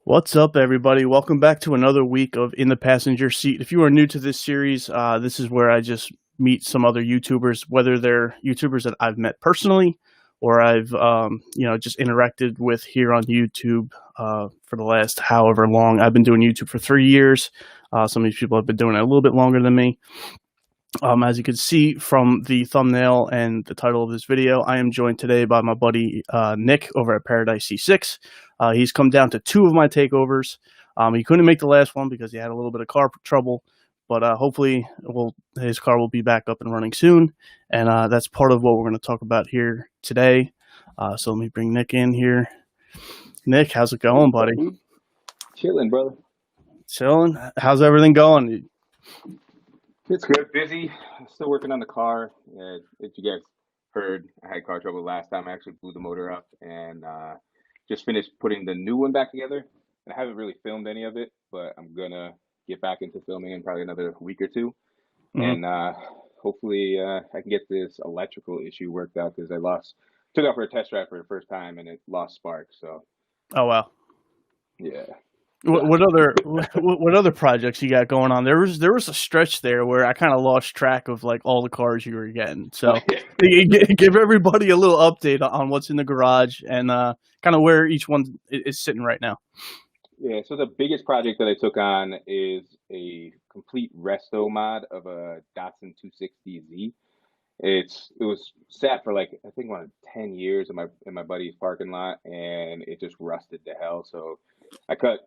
What's up, everybody? Welcome back to another week of In the Passenger Seat. If you are new to this series, this is where I just meet some other YouTubers, whether they're YouTubers that I've met personally or I've, just interacted with here on YouTube for the last however long. I've been doing YouTube for 3 years. Some of these people have been doing it a little bit longer than me. As you can see from the thumbnail and the title of this video, I am joined today by my buddy Nick over at Paradise C6. He's come down to two of my takeovers. He couldn't make the last one because he had a little bit of car trouble, but hopefully his car will be back up and running soon, and that's part of what we're going to talk about here today. So let me bring Nick in here. Nick, how's it going, buddy? Chilling, brother. Chilling? How's everything going? It's good. Busy. Still working on the car. If you guys heard, I had car trouble last time. I actually blew the motor up and just finished putting the new one back together. I haven't really filmed any of it, but I'm gonna get back into filming in probably another week or two. Mm-hmm. And hopefully I can get this electrical issue worked out because took it out for a test drive for the first time and it lost spark. So Oh, wow. yeah. What other projects you got going on? There was a stretch there where I kind of lost track of like all the cars you were getting. So give everybody a little update on what's in the garage and kind of where each one is sitting right now. Yeah, so the biggest project that I took on is a complete resto mod of a Datsun 260Z. It was sat for like I think around 10 years in my buddy's parking lot and it just rusted to hell. So I cut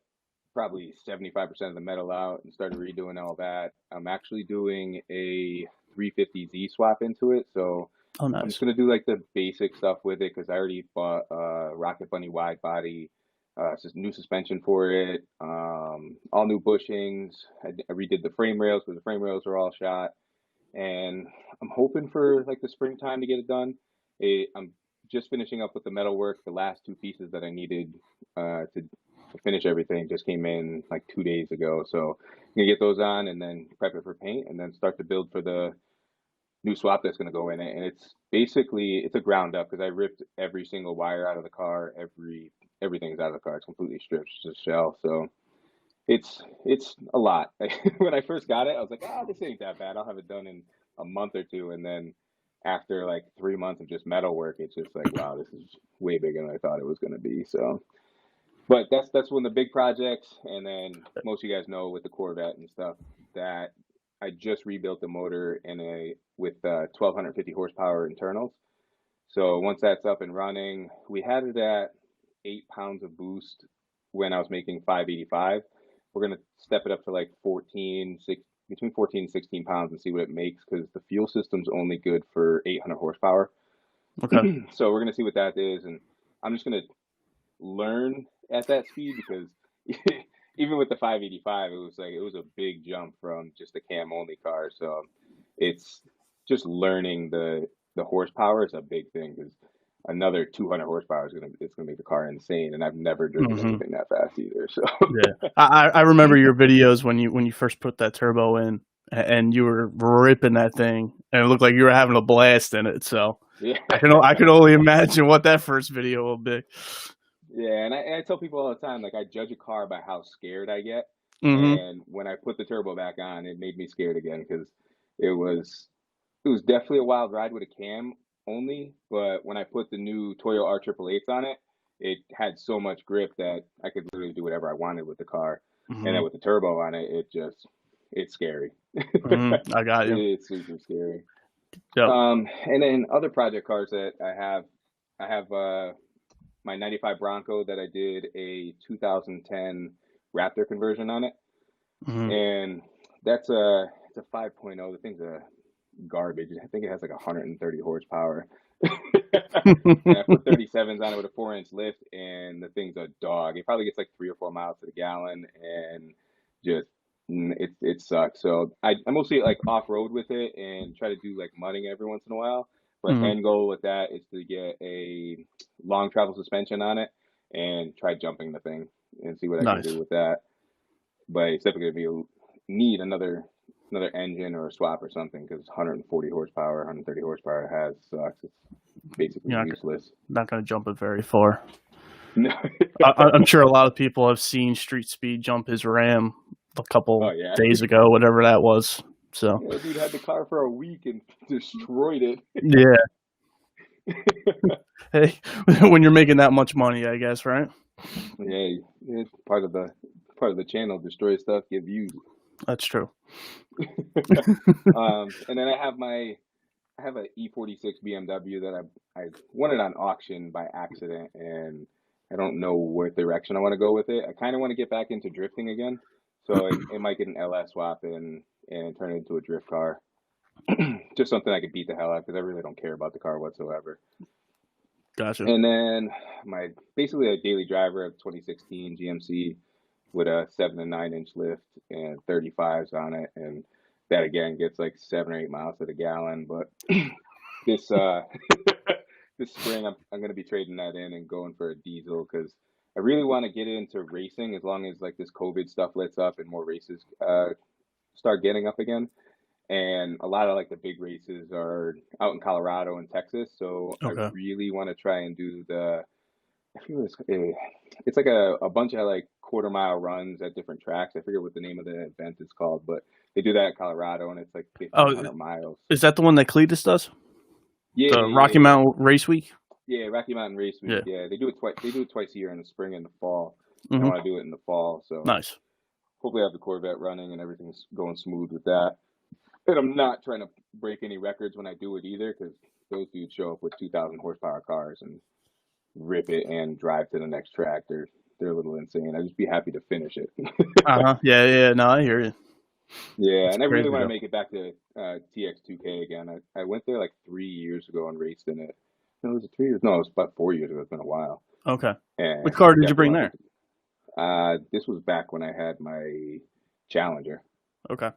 probably 75% of the metal out and started redoing all that. I'm actually doing a 350Z swap into it. So Oh, I'm just nice. gonna do like the basic stuff with it because I already bought a Rocket Bunny wide body, just new suspension for it, all new bushings. I redid the frame rails because the frame rails are all shot, and I'm hoping for like the springtime to get it done. I'm just finishing up with the metal work. The last two pieces that I needed to finish everything just came in like 2 days ago. So I'm gonna get those on and then prep it for paint and then start to build for the new swap that's gonna go in it. And it's a ground up because I ripped every single wire out of the car. Everything's out of the car. It's completely stripped, it's just shell. So it's a lot. When I first got it, I was like, this ain't that bad. I'll have it done in a month or two. And then after like 3 months of just metal work, it's just like, wow, this is way bigger than I thought it was gonna be. So but that's one of the big projects. And then most of you guys know with the Corvette and stuff that I just rebuilt the motor with 1250 horsepower internals. So once that's up and running, we had it at 8 pounds of boost when I was making 585. We're gonna step it up to like between 14 and 16 pounds and see what it makes because the fuel system's only good for 800 horsepower. Okay. So we're gonna see what that is, and I'm just gonna learn at that speed because even with the 585, it was a big jump from just a cam only car. So it's just learning the horsepower is a big thing because another 200 horsepower it's gonna make the car insane, and I've never driven Mm-hmm. anything that fast either. So Yeah, I remember your videos when you first put that turbo in and you were ripping that thing and it looked like you were having a blast in it. So yeah, I can only imagine what that first video will be. yeah, and I tell people all the time like I judge a car by how scared I get, Mm-hmm. and when I put the turbo back on, it made me scared again because it was it was definitely a wild ride with a cam only, but when I put the new Toyo R888s on it, it had so much grip that I could literally do whatever I wanted with the car. And then Mm-hmm. with the turbo on it, it's scary. Mm-hmm. I got you. It's super scary. Yep. And then other project cars that I have my 95 Bronco that I did a 2010 Raptor conversion on it. Mm-hmm. And it's a 5.0. The thing's a garbage. I think it has like 130 horsepower. And I put 37s on it with a 4-inch lift, and the thing's a dog. It probably gets like 3 or 4 miles to the gallon, and just it sucks. So I mostly like off road with it and try to do like mudding every once in a while. But Mm-hmm. end goal with that is to get a long travel suspension on it and try jumping the thing and see what I can Nice. do with that. But it's definitely gonna be need another engine or a swap or something because 140 horsepower, 130 horsepower has sucks. It's basically You're useless. not gonna jump it very far. No. I'm sure a lot of people have seen Street Speed jump his Ram a couple Oh yeah. days ago, whatever that was. So Yeah, dude had the car for a week and destroyed it. yeah, hey, when you're making that much money, I guess, right? Yeah, it's part of the channel. Destroy stuff, get views. That's true. And then I have a E46 BMW that I won it on auction by accident, and I don't know what direction I want to go with it. I kind of want to get back into drifting again, so it might get an LS swap and turn it into a drift car. Just something I could beat the hell out because I really don't care about the car whatsoever. Gotcha. And then my basically a daily driver of 2016 GMC with a 7 to 9 inch lift and 35s on it, and that again gets like 7 or 8 miles to the gallon. But this this spring I'm going to be trading that in and going for a diesel because I really want to get into racing as long as like this COVID stuff lets up and more races start getting up again. And a lot of like the big races are out in Colorado and Texas, so I Okay. really want to try and do I think it's like a bunch of like quarter-mile runs at different tracks. I forget what the name of the event is called, but they do that in Colorado and it's like Oh, 1,500 miles. is that the one that Cletus does? Yeah, The yeah, Rocky yeah. Mountain Race Week? Yeah, Rocky Mountain Race Week. Yeah. Yeah, they do it twice. They do it twice a year in the spring and the fall. And I Hmm. want to do it in the fall, so Nice. hopefully I have the Corvette running and everything's going smooth with that. And I'm not trying to break any records when I do it either, because those dudes show up with 2,000 horsepower cars and rip it and drive to the next track. They're a little insane. I'd just be happy to finish it. Uh-huh. Yeah, yeah. No, I hear you. Yeah, It's and I really crazy want to though. make it back to TX2K again. I went there like 3 years ago and raced in it. No, was it 3 years? No, it was about 4 years ago. It's been a while. Okay. What And car I did you definitely bring want to there? take it. This was back when I had my Challenger. Okay.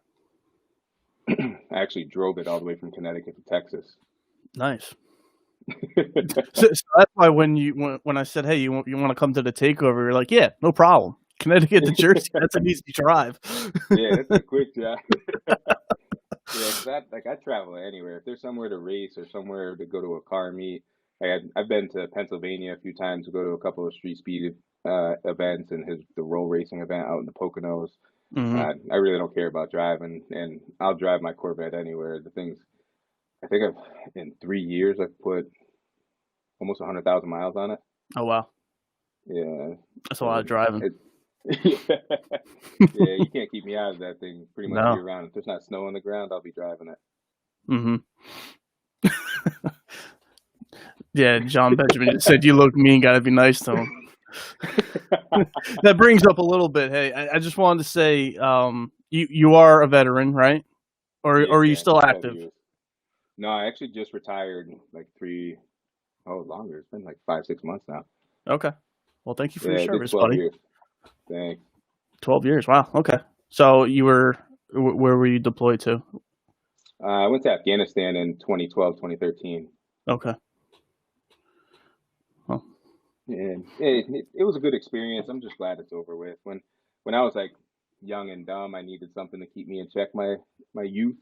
I actually drove it all the way from Connecticut to Texas. Nice. So that's why when I said, "Hey, you want to come to the takeover?" You're like, "Yeah, no problem. Connecticut to Jersey, that's an easy drive." Yeah, that's a quick job. Yeah, 'cause I travel anywhere. If there's somewhere to race or somewhere to go to a car meet, I've been to Pennsylvania a few times to go to a couple of street speed events and the roll racing event out in the Poconos. Hmm. I really don't care about driving, and I'll drive my Corvette anywhere. I think in 3 years I've put almost 100,000 miles on it. Oh wow, Yeah, that's a lot so of driving. it, yeah, you can't keep me out of that thing pretty much No. year round. If there's not snow on the ground, I'll be driving it. Hmm. Yeah, John Benjamin just said you look mean. Got to be nice to him. That brings up a little bit. Hey, I just wanted to say, you are a veteran, right? Or Yes, are you yeah, still 12 active? years. No, I actually just retired like longer. It's been like 5, 6 months now. Okay. Well, thank you for your Yeah, I did service, 12 buddy. years. Thanks. 12 years. Wow. Okay. So you were where were you deployed to? I went to Afghanistan in 2012, 2013. Okay. Well, And it was a good experience. I'm just glad it's over with. When I was like young and dumb, I needed something to keep me in check my youth.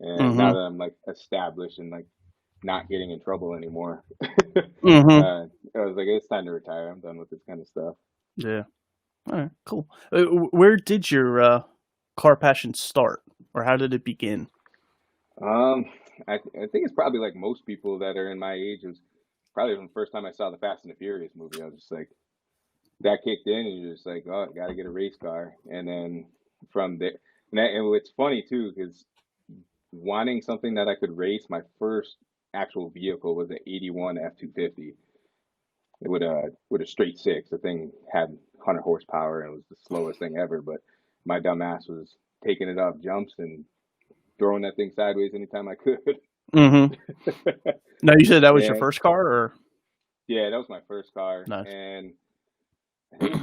And now mm-hmm. that I'm like established and like not getting in trouble anymore, Mm-hmm. I was like, it's time to retire. I'm done with this kind of stuff. Yeah. All right. Cool. Where did your car passion start, or how did it begin? Um, I think it's probably like most people that are in my age. It was probably from the first time I saw the Fast and the Furious movie. I was just like, that kicked in, and you're just like, oh, I got to get a race car. And then from there, and it's funny too, because wanting something that I could race, my first actual vehicle was an '81 F250 with a straight six. The thing had 100 horsepower and it was the slowest thing ever. But my dumb ass was taking it off jumps and throwing that thing sideways anytime I could. Mm-hmm. Now you said that was your And first car, or yeah, that was my first car, nice? and I think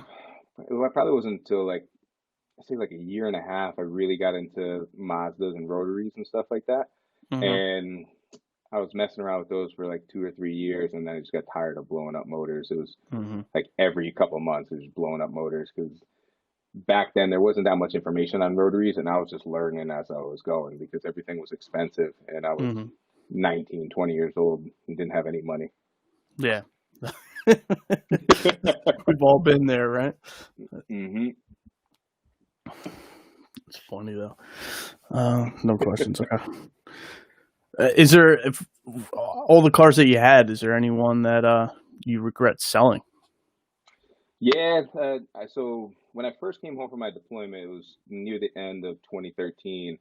it probably wasn't until like I say like a year and a half I really got into Mazdas and rotaries and stuff like that. Mm-hmm. And I was messing around with those for like 2 or 3 years, and then I just got tired of blowing up motors. It was Mm-hmm. like every couple of months, it was just blowing up motors because back then there wasn't that much information on rotaries, and I was just learning as I was going because everything was expensive, and I was Mm-hmm. 19, 20 years old and didn't have any money. Yeah. We've all been there, right? Hmm. It's funny though. No questions. Okay. Is there if all the cars that you had? Is there any one that you regret selling? Yeah. So when I first came home from my deployment, it was near the end of 2013.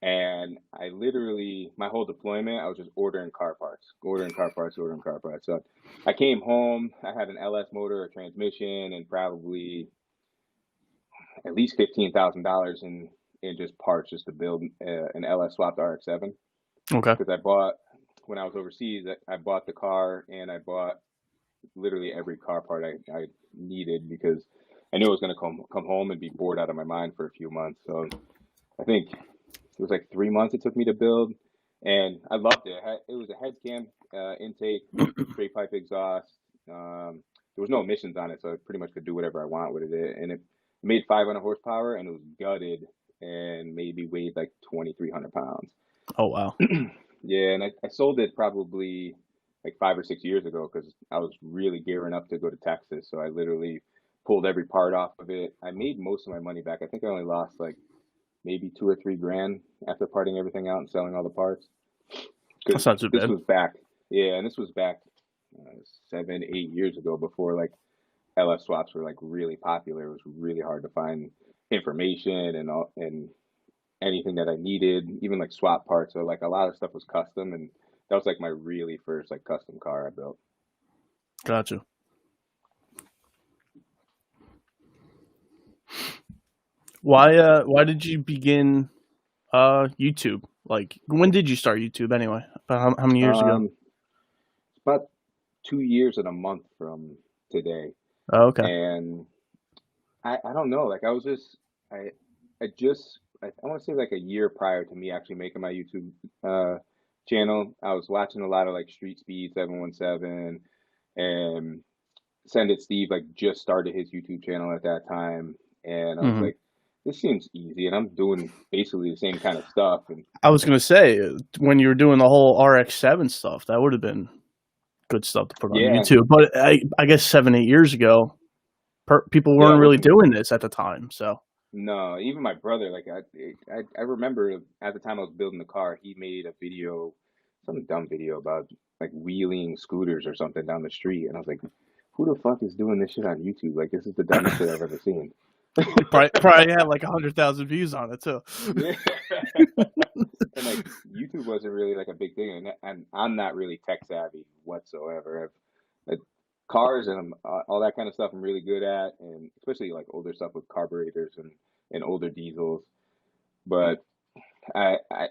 And I literally, my whole deployment, I was just ordering car parts, ordering car parts, ordering car parts. So I came home, I had an LS motor, a transmission, and probably at least $15,000 in just parts just to build an LS swapped RX-7. Okay. Because I bought, when I was overseas, I bought the car and I bought literally every car part I needed because I knew I was going to come home and be bored out of my mind for a few months. So I think it was like 3 months it took me to build, and I loved it. It was a head cam intake, straight pipe exhaust. There was no emissions on it, so I pretty much could do whatever I want with it. And it made 500 horsepower, and it was gutted and maybe weighed like 2,300 pounds. Oh wow. Yeah, and I sold it probably like 5 or 6 years ago because I was really gearing up to go to Texas. So I literally pulled every part off of it. I made most of my money back. I think I only lost like maybe 2 or 3 grand after parting everything out and selling all the parts. That's Because not too this bad. was back, yeah, and this was back 7, 8 years ago before like LS swaps were like really popular. It was really hard to find information and anything that I needed, even like swap parts. So like a lot of stuff was custom, and that was like my really first like custom car I built. Gotcha. Why did you begin YouTube? Like when did you start YouTube anyway? About how many years ago? Um, it's about 2 years and a month from today, Oh, okay. and I don't know. Like I was just I want to say like a year prior to me actually making my YouTube channel, I was watching a lot of like Street Speed 717 and Send It Steve like just started his YouTube channel at that time, and I was Hmm. like, this seems easy, and I'm doing basically the same kind of stuff, and I was gonna say when you were doing the whole RX-7 stuff, that would have been good stuff to put on yeah, YouTube. But I guess 7, 8 years ago, people yeah, it weren't really wasn't. doing this at the time. So No, even my brother, like I remember at the time I was building the car, he made a video, some dumb video about like wheeling scooters or something down the street, and I was like, who the fuck is doing this shit on YouTube? Like this is the dumbest shit I've ever seen. probably had like 100,000 views on it too. Yeah. And like YouTube wasn't really like a big thing, and I'm not really tech savvy whatsoever. Like cars and all that kind of stuff I'm really good at, and especially like older stuff with carburetors and older diesels. But I I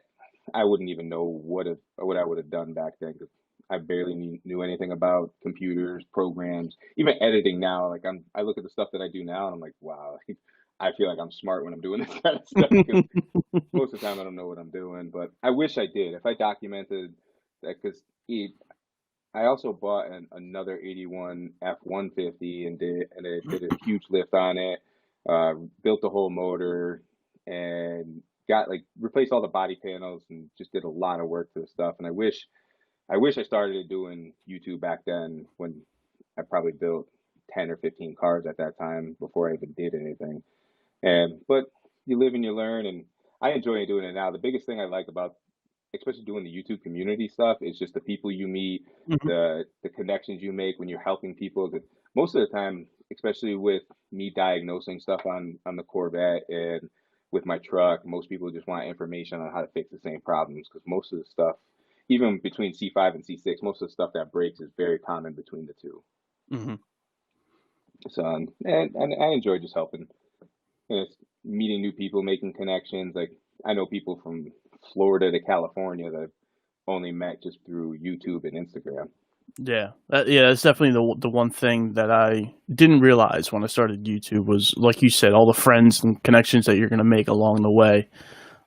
I wouldn't even know what I would have done back then because I barely knew anything about computers, programs, even editing now. Like I look at the stuff that I do now and I'm like, wow, I feel like I'm smart when I'm doing this kind of stuff because most of the time I don't know what I'm doing. But I wish I did. If I documented that, because I also bought another 81 F-150 and it did a huge lift on it, built the whole motor and got like replaced all the body panels and just did a lot of work to the stuff. And I wish I started doing YouTube back then when I probably built 10 or 15 cars at that time before I even did anything. And but you live and you learn, and I enjoy doing it now. The biggest thing I like about especially doing the YouTube community stuff is just the people you meet, Mhm. the connections you make when you're helping people. 'Cause most of the time, especially with me diagnosing stuff on the Corvette and with my truck, most people just want information on how to fix the same problems because most of the stuff, even between C5 and C6, most of the stuff that breaks is very common between the two. Mhm. So and I enjoy just helping. And it's meeting new people, making connections. Like I know people from Florida to California that I've only met just through YouTube and Instagram. Yeah, yeah, that's definitely the one thing that I didn't realize when I started YouTube was, like you said, all the friends and connections that you're gonna make along the way.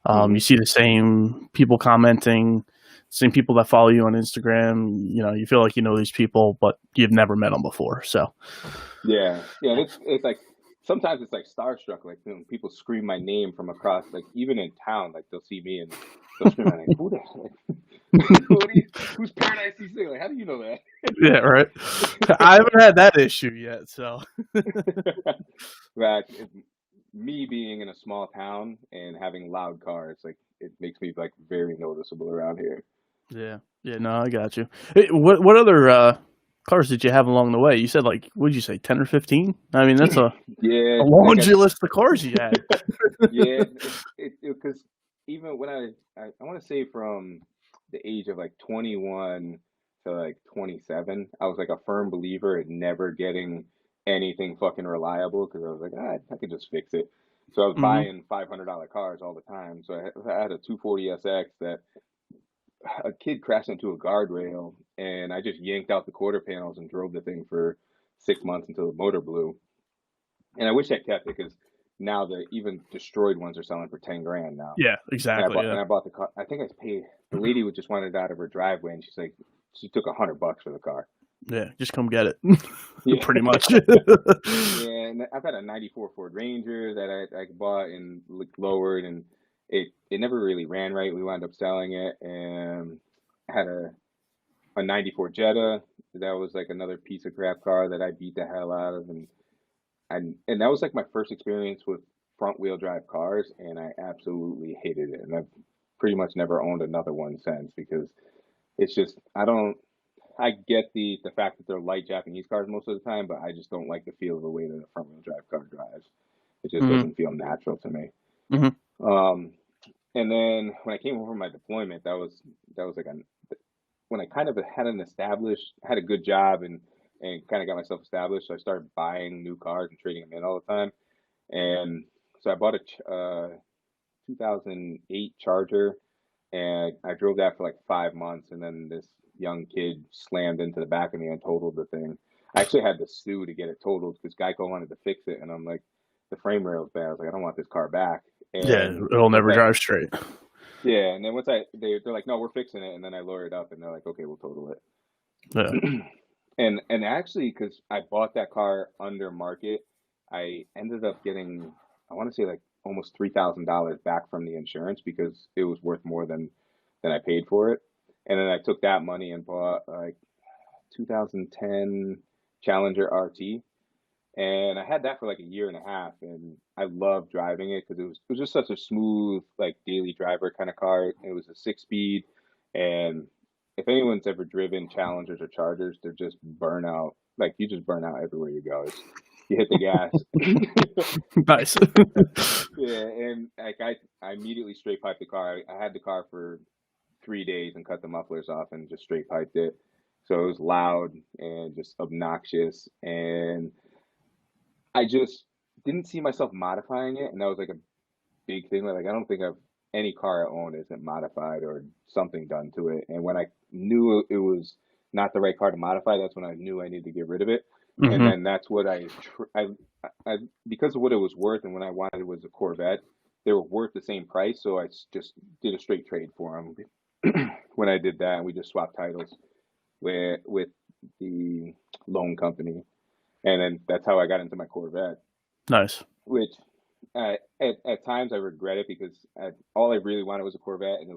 You Hmm. see the same people commenting, same people that follow you on Instagram. You know, you feel like you know these people, but you've never met them before. So, Yeah, yeah. And it's like sometimes it's like starstruck. Like people scream my name from across, like even in town, like they'll see me and they'll scream my name. Who the heck? Who's Paradise C6? Like, how do you know that? Yeah, right. I haven't had that issue yet, so That me being in a small town and having loud cars, like it makes me like very noticeable around here. yeah, yeah. No, I got you. Hey, what other cars did you have along the way? You said like, what'd you say, 10 or 15? I mean, that's a Yeah, like laundry list of cars you had. yeah, it because even when I want to say from the age of like 21 to like 27, I was like a firm believer in never getting anything fucking reliable because I was like, I could just fix it. So I was Hmm. buying $500 cars all the time. So I had a 240 SX that a kid crashed into a guardrail, and I just yanked out the quarter panels and drove the thing for 6 months until the motor blew. And I wish I kept it because now the even destroyed ones are selling for 10 grand now. Yeah, And I exactly. bought Yeah, and I bought the car. I think I paid the lady would just wanted it out of her driveway, and she's like, she took $100 for the car. yeah. Just come get it. Yeah, Pretty much. yeah. And I've had a '94 Ford Ranger that I bought and lowered, and it never really ran right. We wound up selling it, and I had a '94 Jetta that was like another piece of crap car that I beat the hell out of, and that was like my first experience with front wheel drive cars, and I absolutely hated it. And I've pretty much never owned another one since because it's just I get the fact that they're light Japanese cars most of the time, but I just don't like the feel of the way that a front wheel drive car drives. It just Hmm. doesn't feel natural to me. Hmm. Um, and then when I came home from my deployment, that was like when I kind of had a good job and kind of got myself established. So I started buying new cars and trading them in all the time. And so I bought a 2008 Charger, and I drove that for like 5 months, and then this young kid slammed into the back of me and totaled the thing. I actually had to sue to get it totaled because Geico wanted to fix it, and I'm like, the frame rail's bad. I was like, I don't want this car back. Yeah, And it'll once never I drive straight. yeah, and then they're like, no, we're fixing it, and then I lawyered up, and they're like, okay, we'll total Yeah. it. And actually, because I bought that car under market, I ended up getting, I want to say like almost $3,000 back from the insurance because it was worth more than I paid for it. And then I took that money and bought like 2010 Challenger RT, and I had that for like a year and a half, and I loved driving it because it was just such a smooth like daily driver kind of car. It was a 6 speed, and if anyone's ever driven Challengers or Chargers, they're just burnout. Like you just burn out everywhere you go. You hit the gas. Nice. Yeah, and like I immediately straight piped the car. I had the car for 3 days and cut the mufflers off and just straight piped it. So it was loud and just obnoxious, and I just didn't see myself modifying it, and that was like a big thing. Like I don't think I've any car I own isn't modified or something done to it. And when I knew it was not the right car to modify, that's when I knew I needed to get rid of it. And Hmm. then that's what I because of what it was worth, and when I wanted was a Corvette, they were worth the same price, so just did a straight trade for them. When I did that, we just swapped titles with the loan company, and then that's how I got into my Corvette, Nice. which at times I regret it because all I really wanted was a Corvette, and it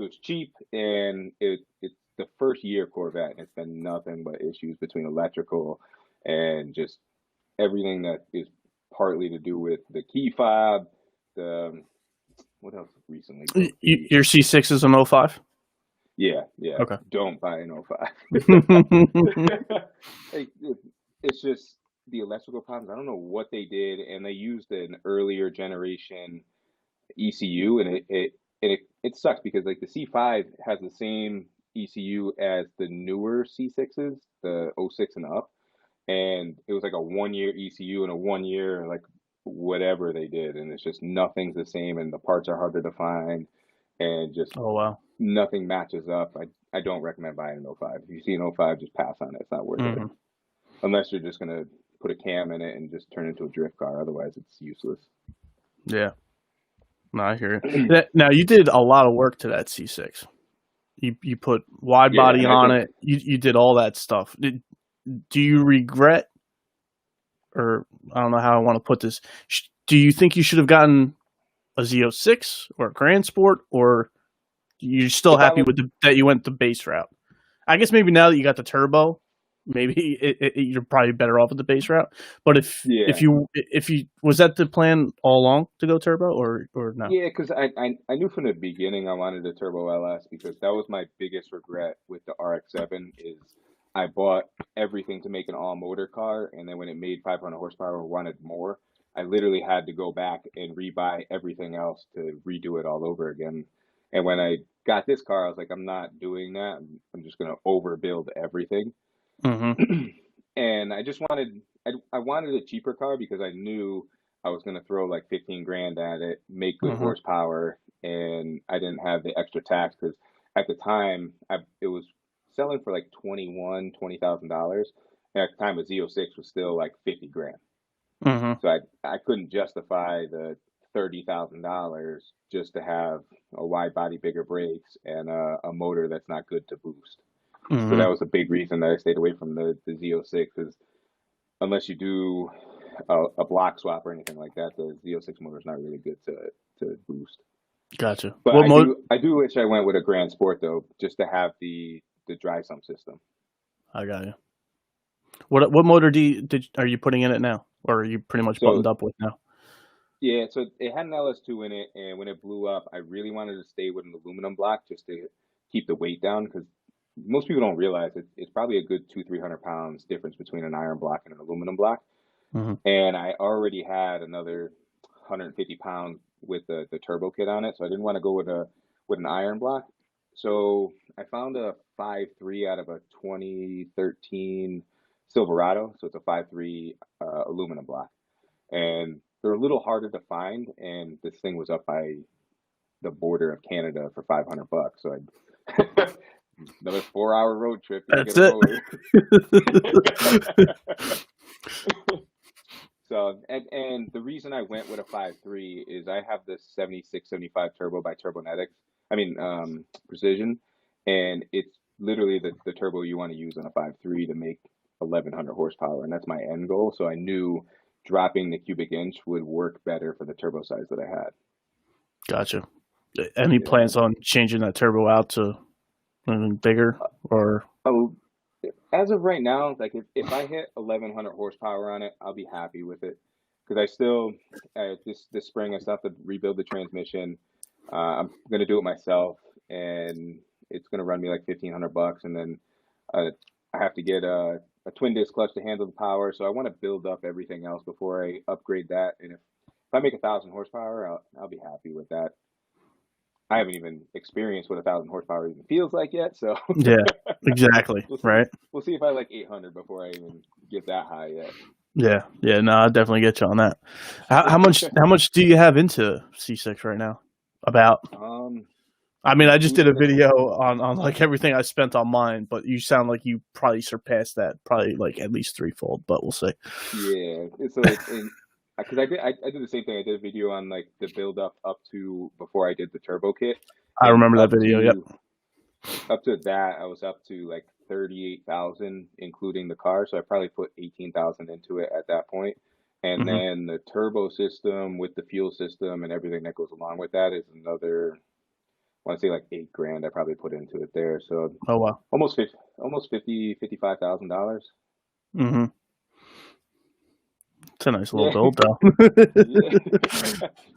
was cheap, and it's the first year Corvette, and it's been nothing but issues between electrical and just everything that is partly to do with the key fob, the what else recently broke the Your C6 is an '05. yeah, Okay. don't buy an Like, it's just the electrical problems. I don't know what they did, and they used an earlier generation ECU, and it sucks because like the C5 has the same ECU as the newer C6s, the '06 and up, and it was like a 1 year ECU and a 1 year like whatever they did, and it's just nothing's the same, and the parts are harder to find, and just Oh wow. nothing matches up. I don't recommend buying an '05. If you see an '05, just pass on it. It's not worth it Hmm. unless you're just gonna put a cam in it and just turn it into a drift car. Otherwise, it's useless. Yeah. No, I hear it. Now you did a lot of work to that C6. You put wide Yeah, body and I on think it. You did all that stuff. Do you regret, or I don't know how I want to put this? Do you think you should have gotten a Z06 or a Grand Sport, or you're still If I happy went, with that you went the base route. I guess maybe now that you got the turbo, maybe you're probably better off with the base route. But yeah, if you was that the plan all along to go turbo or no? yeah, because I knew from the beginning I wanted a turbo LS because that was my biggest regret with the RX-7 is I bought everything to make an all motor car, and then when it made 500 horsepower or wanted more, I literally had to go back and rebuy everything else to redo it all over again. And when I got this car, I was like, I'm not doing that. I'm just gonna overbuild everything. Mm-hmm. And I wanted a cheaper car because I knew I was going to throw like 15 grand at it, make good Mm-hmm. horsepower, and I didn't have the extra tax because at the time it was selling for like $20,000, and at the time a Z06 was still like 50 grand. Mm-hmm. So I couldn't justify the $30,000 just to have a wide body, bigger brakes, and a motor that's not good to boost. So Mm-hmm. that was a big reason that I stayed away from the Z06 because unless you do a block swap or anything like that, the Z06 motor is not really good to boost. Gotcha. But What mode? I do wish I went with a Grand Sport though, just to have the dry sump system. I got you. What motor are you putting in it now, or are you pretty much buttoned So up with now? yeah, so it had an LS2 in it, and when it blew up, I really wanted to stay with an aluminum block just to keep the weight down because most people don't realize it's probably a good 200-300 pounds difference between an iron block and an aluminum block. Mm-hmm. And I already had another 150 pounds with the turbo kit on it, so I didn't want to go with an iron block. So I found a 5.3 out of a 2013 Silverado, so it's a 5.3 aluminum block, and they're a little harder to find. And this thing was up by the border of Canada for $500, so I another 4 hour road trip to go get That's a it. motor. So, and the reason I went with a 5.3 is I have the 76, 75 turbo by Turbonetics. I mean, Precision, and it's literally the turbo you want to use on a 5.3 to make 1100 horsepower, and that's my end goal. So I knew dropping the cubic inch would work better for the turbo size that I had. Gotcha. Any Yeah. plans on changing that turbo out to anything bigger or? Oh, as of right now, like if I hit 1100 horsepower on it, I'll be happy with it. Because I still, this spring, I still have to rebuild the transmission. I'm gonna do it myself, and it's gonna run me like $1,500, and then uh, I have to get a twin disc clutch to handle the power. So I want to build up everything else before I upgrade that. And if I make 1,000 horsepower, I'll be happy with that. I haven't even experienced what 1,000 horsepower even feels like yet, so Yeah, exactly. we'll see. Right. We'll see if I like 800 before I even get that high Yeah. Yeah. No, I definitely get you on that. yet. How much do you have into C6 right now? About. Um, I mean, I just did a including the video on like everything I spent on mine, but you sound like you probably surpassed that, probably like at least threefold. But we'll see. yeah, so because I did the same thing. I did a video on like the build up to before I did the turbo kit, I and remember that video. Yep. up to that I was up to like 38,000 including the car, so I probably put 18,000 into it at that point. And Hmm. then the turbo system with the fuel system and everything that goes along with that is another, I want to say like 8 grand I probably put into it there. So Oh wow. almost 55,000 dollars. Hmm. It's a nice little Yeah, build though. yeah.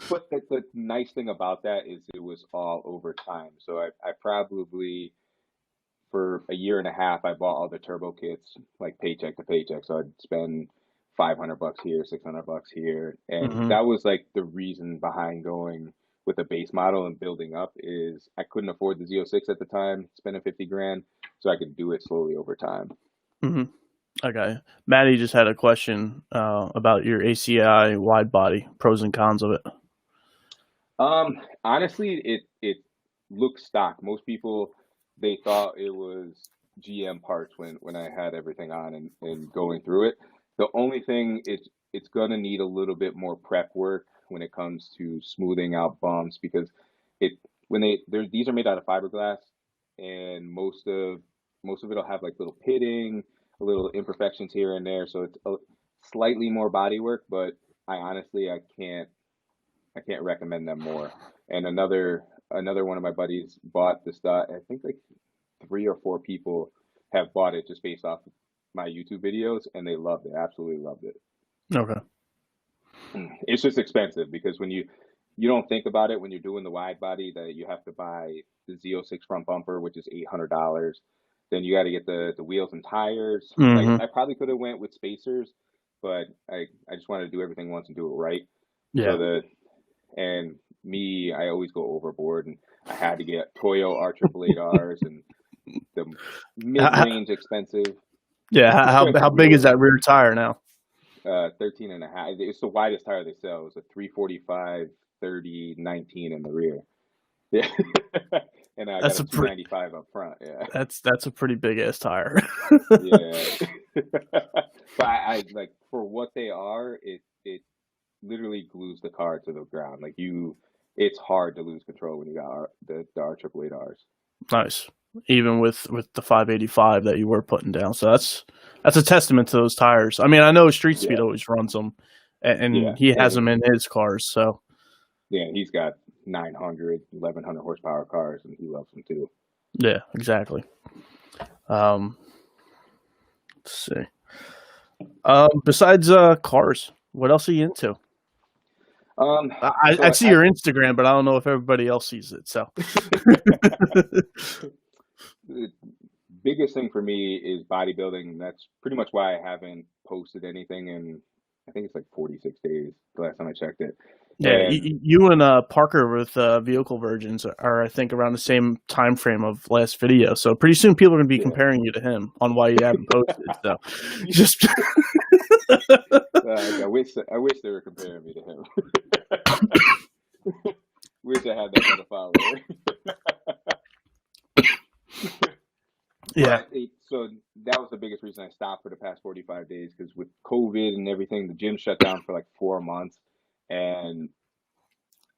But the nice thing about that is it was all over time. So I probably for a year and a half I bought all the turbo kits like paycheck to paycheck. So I'd spend $500 here, $600 here, and Hmm. that was like the reason behind going with the base model and building up is I couldn't afford the Z06 at the time, spending 50 grand, so I could do it slowly over time. Hmm. Okay. Maddie just had a question about your ACI wide body pros and cons of it. Honestly, it looks stock. Most people they thought it was GM parts when I had everything on and going through it. The only thing it's gonna need a little bit more prep work when it comes to smoothing out bumps because it when these are made out of fiberglass and most of it'll have like little pitting, a little imperfections here and there, so it's slightly more body work, but I honestly I can't recommend them more. And another another one of my buddies bought the stuff. I think like 3 or 4 people have bought it just based off my YouTube videos, and they loved it, absolutely loved it. Okay. It's just expensive because when you don't think about it when you're doing the wide body that you have to buy the Z06 front bumper, which is $800. Then you got to get the wheels and tires. Like Hmm. I probably could have went with spacers, but I just wanted to do everything once and do it right. So Yeah. and me, I always go overboard, and I had to get Toyo R888Rs and the H- mid-range expensive Yeah. How expensive big is wheels. that rear tire now? 13 and a half. It's the widest tire they sell. It's a 345, 30, 19 in the rear. Yeah. And I got That's a a pretty. 295 up front. Yeah. That's a pretty big ass tire. Yeah. But I like for what they are, it literally glues the car to the ground. Like it's hard to lose control when you got the R888Rs. Nice. Even with the 585 that you were putting down, so that's a testament to those tires. I mean, I know Street Speed Yeah. always runs them, Yeah. and he has them in his cars. So Yeah, he's got 900, 1100 horsepower cars, and he loves them too. yeah, exactly. Um, let's see. Besides cars, what else are you into? I So see your Instagram, but I don't know if everybody else sees it. So the biggest thing for me is bodybuilding. That's pretty much why I haven't posted anything in, I think it's like 46 days, the last time I checked it. yeah, And you and Parker with Vehicle Virgins are I think around the same time frame of last video. So pretty soon people are going to be yeah, comparing you to him on why you haven't posted. So just I wish they were comparing me to him. Wish I had that kind of follower. yeah. So that was the biggest reason I stopped for the past 45 days because with COVID and everything, the gym shut down for like 4 months, and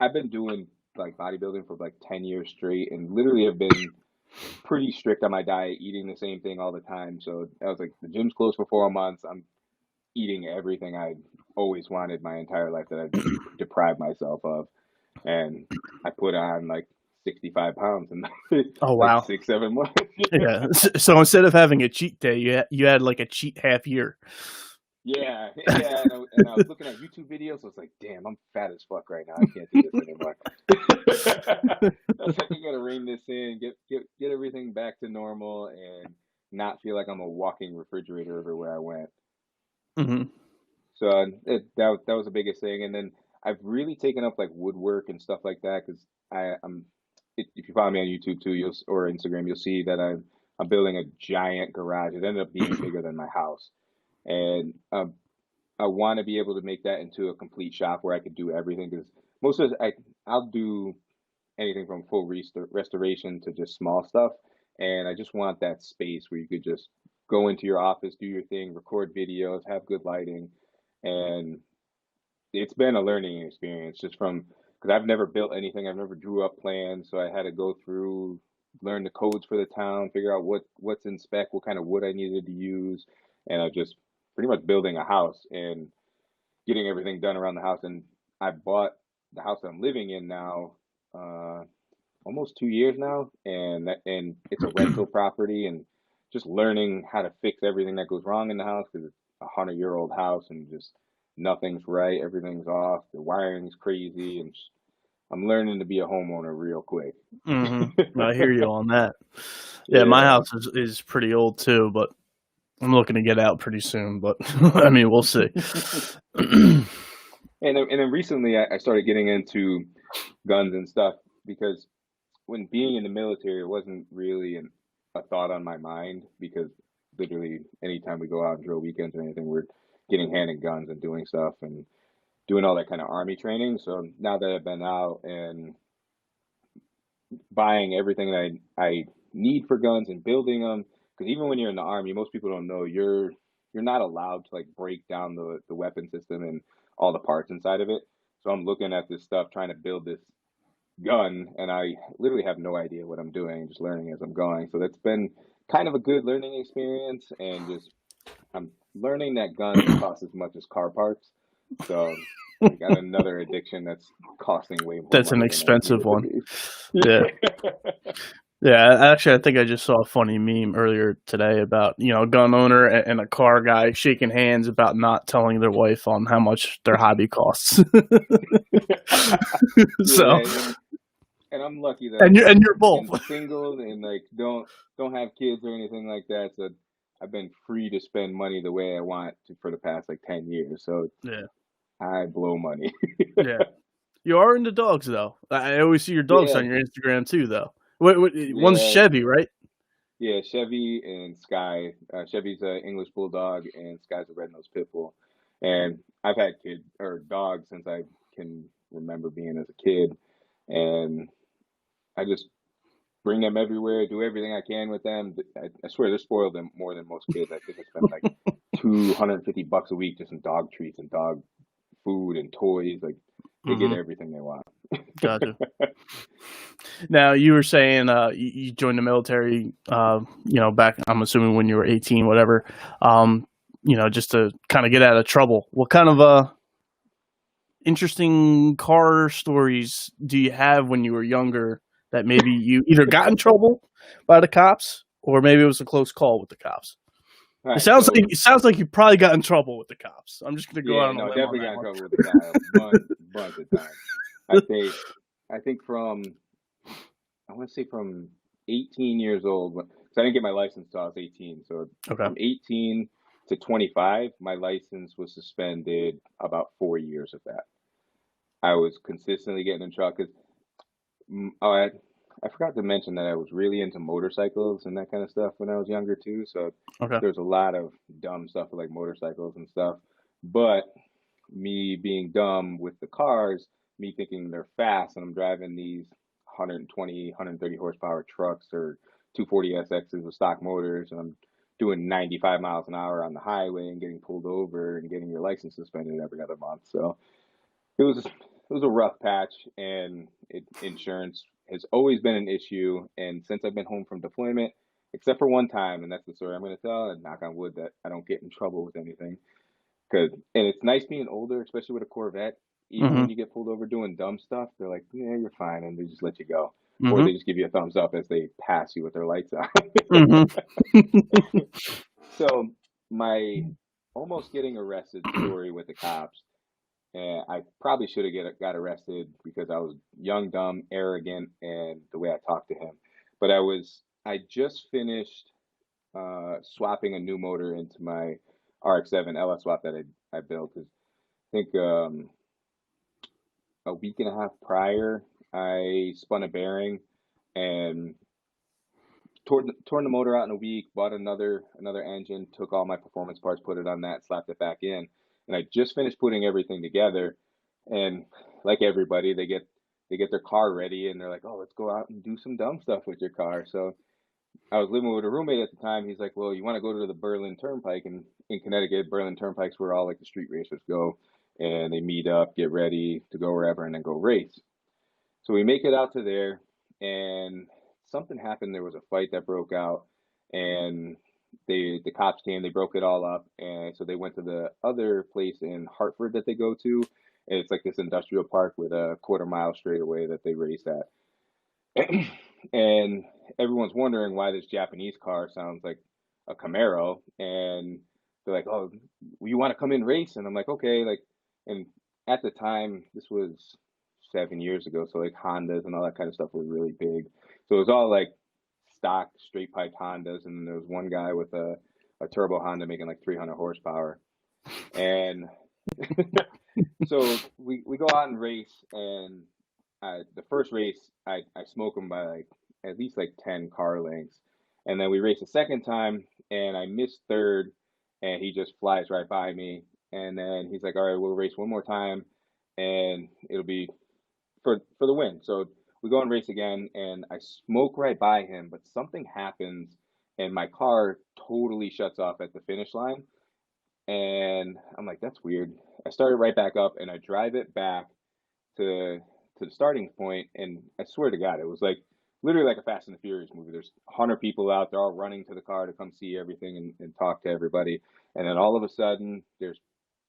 I've been doing like bodybuilding for like 10 years straight, and literally have been pretty strict on my diet, eating the same thing all the time. So I was like, the gym's closed for 4 months. I'm eating everything I always wanted my entire life that I deprived myself of, and I put on like 65 pounds in Oh like wow. 6, 7 months. Yeah. So instead of having a cheat day, you had like a cheat half year. Yeah, yeah, and I was looking at YouTube videos. I was like, "Damn, I'm fat as fuck right now. I can't do this anymore." I was like, "I gotta rein this in, get everything back to normal, and not feel like I'm a walking refrigerator everywhere I went." Hmm. So that was the biggest thing. And then I've really taken up like woodwork and stuff like that because I'm if you follow me on YouTube too, or Instagram, you'll see that I'm building a giant garage. It ended up being bigger than my house, and I want to be able to make that into a complete shop where I could do everything because most of I'll do anything from full restoration to just small stuff, and I just want that space where you could just go into your office, do your thing, record videos, have good lighting, and it's been a learning experience just from because I've never built anything, I've never drew up plans, so I had to go through, learn the codes for the town, figure out what's in spec, what kind of wood I needed to use, and I just pretty much building a house and getting everything done around the house. And I bought the house that I'm living in now, uh, almost 2 years now, and it's a rental property, and just learning how to fix everything that goes wrong in the house because it's a 100-year-old house and just nothing's right, everything's off, the wiring's crazy, and I'm learning to be a homeowner real quick. Hmm. I hear you on that. Yeah, my Yeah. house is pretty old too, but I'm looking to get out pretty soon. But I mean, we'll see. And then recently I started getting into guns and stuff because when being in the military, it wasn't really a thought on my mind because literally anytime we go out and drill weekends or anything, we're getting handed guns and doing stuff and doing all that kind of army training. So now that I've been out and buying everything that I need for guns and building them, because even when you're in the army, most people don't know you're not allowed to like break down the weapon system and all the parts inside of it. So I'm looking at this stuff, trying to build this gun, and I literally have no idea what I'm doing, just learning as I'm going. So that's been kind of a good learning experience, and just I'm learning that guns cost as much as car parts. So I got another addiction that's costing way more That's an money than I need expensive it to one. be. Yeah. Yeah. Yeah, actually, I think I just saw a funny meme earlier today about, a gun owner and a car guy shaking hands about not telling their wife on how much their hobby costs. So, Yeah, and I'm lucky that and I'm you're both. fucking single and like don't have kids or anything like that. So I've been free to spend money the way I want to for the past like 10 years. So Yeah, I blow money. yeah. You are into dogs, though. I always see your dogs Yeah, on your Instagram too, though. One's yeah, Chevy, right? yeah. Chevy and Sky. Chevy's a English Bulldog and Sky's a Red-Nosed Pit Bull. And I've had kid or dogs since I can remember being as a kid. And I just bring them everywhere, do everything I can with them. I swear they're spoiled them more than most kids. I think I spend like $250 a week just in dog treats and dog food and toys. Like they get Mm-hmm. everything they want. Gotcha. Now you were saying you joined the military, back I'm assuming when you were 18, whatever, just to kind of get out of trouble. What kind of interesting car stories do you have when you were younger that maybe you either got in trouble by the cops or maybe it was a close call with the cops? All It right, sounds like so you probably got in trouble with the cops. I'm just gonna go out yeah, on a no, limb on definitely that got in one. trouble with the guy a bunch of times. I'd say, I think I want to say from 18 years old, because I didn't get my license until I was 18. So Okay. from 18 to 25, my license was suspended about 4 years of that. I was consistently getting in trouble because oh, I forgot to mention that I was really into motorcycles and that kind of stuff when I was younger too. So Okay. there's a lot of dumb stuff with like motorcycles and stuff. But me being dumb with the cars, me thinking they're fast, and I'm driving these 120, 130 horsepower trucks or 240 SXs with stock motors, and I'm doing 95 miles an hour on the highway and getting pulled over and getting your license suspended every other month. So it was a rough patch, and insurance has always been an issue. And since I've been home from deployment, except for one time, and that's the story I'm going to tell, and knock on wood that I don't get in trouble with anything. Cause and it's nice being older, especially with a Corvette. Even Mm-hmm. when you get pulled over doing dumb stuff, they're like, "Yeah, you're fine," and they just let you go, or Mm-hmm. they just give you a thumbs up as they pass you with their lights on. Mm-hmm. So my almost getting arrested story with the cops, and I probably should have got arrested because I was young, dumb, arrogant, and the way I talked to him. But I just finished swapping a new motor into my RX-7 LS swap that I built. 'Cause I think a week and a half prior, I spun a bearing and torn the motor out in a week. Bought another engine, took all my performance parts, put it on that, slapped it back in, and I just finished putting everything together. And like everybody, they get their car ready and they're like, "Oh, let's go out and do some dumb stuff with your car." So I was living with a roommate at the time. He's like, "Well, you want to go to the Berlin Turnpike?" And in Connecticut, Berlin Turnpike's where all like the street racers go, and they meet up, get ready to go wherever, and then go race. So we make it out to there, and something happened. There was a fight that broke out, and the cops came. They broke it all up, and so they went to the other place in Hartford that they go to, and it's like this industrial park with a quarter-mile straightaway that they race at. And everyone's wondering why this Japanese car sounds like a Camaro, and they're like, "Oh, you want to come in race?" And I'm like, "Okay." Like, and at the time, this was 7 years ago, so like Hondas and all that kind of stuff was really big. So it was all like stock straight pipe Hondas, and there was one guy with a turbo Honda making like 300 horsepower, and so we go out and race, and the first race I smoke him by like at least like 10 car lengths, and then we race a second time, and I miss third, and he just flies right by me, and then he's like, "All right, we'll race one more time, and it'll be for the win." So we go and race again, and I smoke right by him, but something happens, and my car totally shuts off at the finish line, and I'm like, "That's weird." I started right back up, and I drive it back to the starting point, and I swear to God, it was like literally like a Fast and the Furious movie. There's 100 people out, they're all running to the car to come see everything and talk to everybody, and then all of a sudden, there's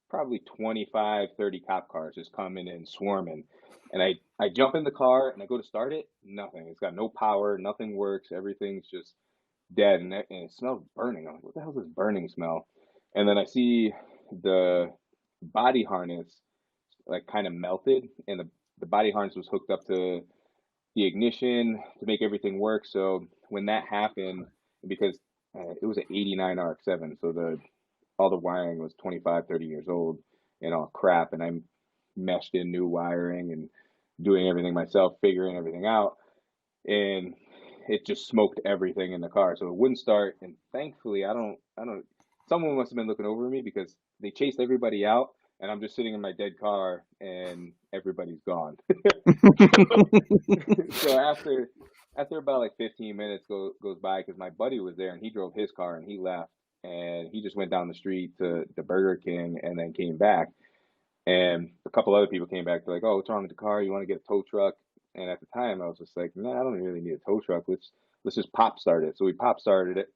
probably 25, 30 cop cars just coming in swarming. And I jump in the car and I go to start it, nothing. It's got no power, nothing works, everything's just dead, and it smells burning. I'm like, what the hell is this burning smell? And then I see the body harness like kind of melted, and the body harness was hooked up to the ignition to make everything work. So when that happened, because it was an 89 RX-7, so all the wiring was 25, 30 years old and all crap, and I meshed in new wiring and doing everything myself, figuring everything out, and it just smoked everything in the car, so it wouldn't start. And thankfully, I don't. Someone must have been looking over me because they chased everybody out, and I'm just sitting in my dead car, and everybody's gone. So after about like 15 minutes goes by, because my buddy was there and he drove his car and he left, and he just went down the street to the Burger King and then came back. And a couple other people came back. They're like, "Oh, what's wrong with the car? You want to get a tow truck?" And at the time, I was just like, "No, I don't really need a tow truck. Let's just pop start it." So we pop started it,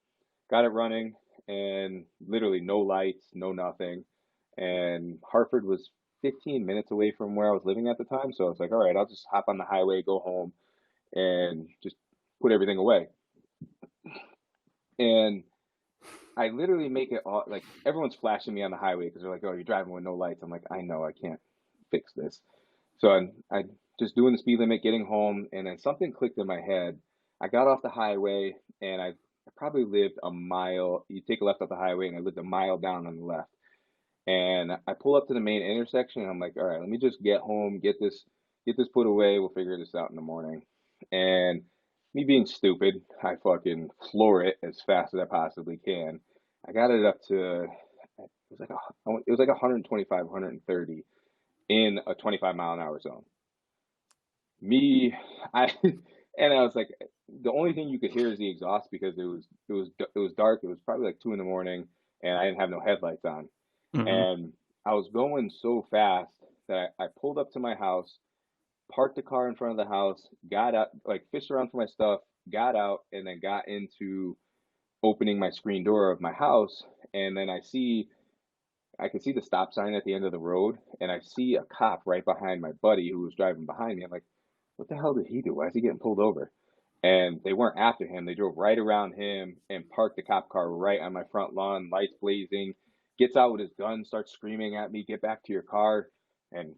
got it running, and literally no lights, no nothing. And Hartford was 15 minutes away from where I was living at the time. So I was like, all right, I'll just hop on the highway, go home, and just put everything away. And I literally make it all like everyone's flashing me on the highway because they're like, "Oh, you're driving with no lights." I'm like, "I know, I can't fix this." So I just doing the speed limit, getting home, and then something clicked in my head. I got off the highway, and I probably lived a mile. You take a left off the highway, and I lived a mile down on the left. And I pull up to the main intersection, and I'm like, "All right, let me just get home, get this put away. We'll figure this out in the morning." And me being stupid, I fucking floor it as fast as I possibly can. I got it up to it was like 125, 130 in a 25 mile an hour zone. Me, I and I was like, the only thing you could hear is the exhaust because it was dark. It was probably like 2 in the morning, and I didn't have no headlights on. Hmm. And I was going so fast that I pulled up to my house, parked the car in front of the house, got out, like fished around for my stuff, got out, and then got into opening my screen door of my house. And then I can see the stop sign at the end of the road, and I see a cop right behind my buddy who was driving behind me. I'm like, what the hell did he do? Why is he getting pulled over? And they weren't after him. They drove right around him and parked the cop car right on my front lawn, lights blazing, gets out with his gun, starts screaming at me, "Get back to your car." And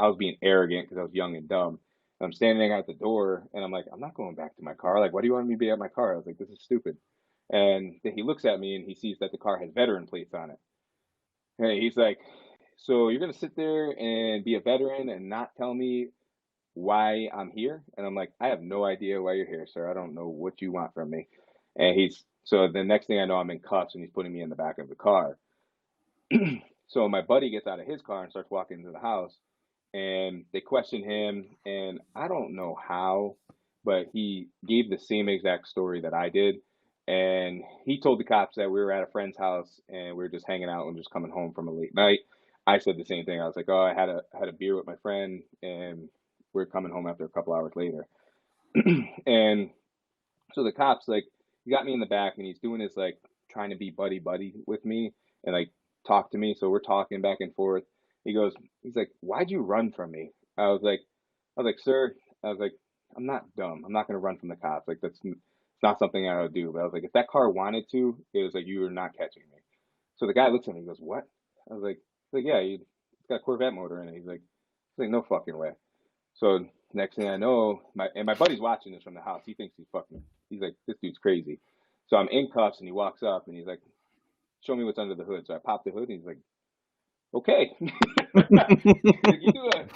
I was being arrogant because I was young and dumb. I'm standing at the door, and I'm like, "I'm not going back to my car. Like, why do you want me to be at my car?" I was like, "This is stupid." And then he looks at me and he sees that the car has veteran plates on it. And he's like, "So you're gonna sit there and be a veteran and not tell me why I'm here?" And I'm like, "I have no idea why you're here, sir. I don't know what you want from me." And so the next thing I know, I'm in cuffs and he's putting me in the back of the car. So my buddy gets out of his car and starts walking into the house, and they question him, and I don't know how, but he gave the same exact story that I did. And he told the cops that we were at a friend's house and we were just hanging out and just coming home from a late night. I said the same thing. I was like, "Oh, I had a beer with my friend and we're coming home after a couple hours later." And so the cops like he got me in the back and he's doing his like trying to be buddy buddy with me and like talk to me. So we're talking back and forth. He's like, "Why'd you run from me?" I was like, "Sir," I was like, "I'm not dumb. I'm not gonna run from the cops. Like it's not something I would do." But I was like, "If that car wanted to, it was like you were not catching me." So the guy looks at me. He goes, "What?" I was like, "Yeah, it's got a Corvette motor in it." He's like, "No fucking way." So next thing I know, my buddy's watching this from the house. He thinks he's like, "This dude's crazy." So I'm in cuffs and he walks up and he's like, "Show me what's under the hood." So I pop the hood and he's like, "Okay." He's like, "You do it."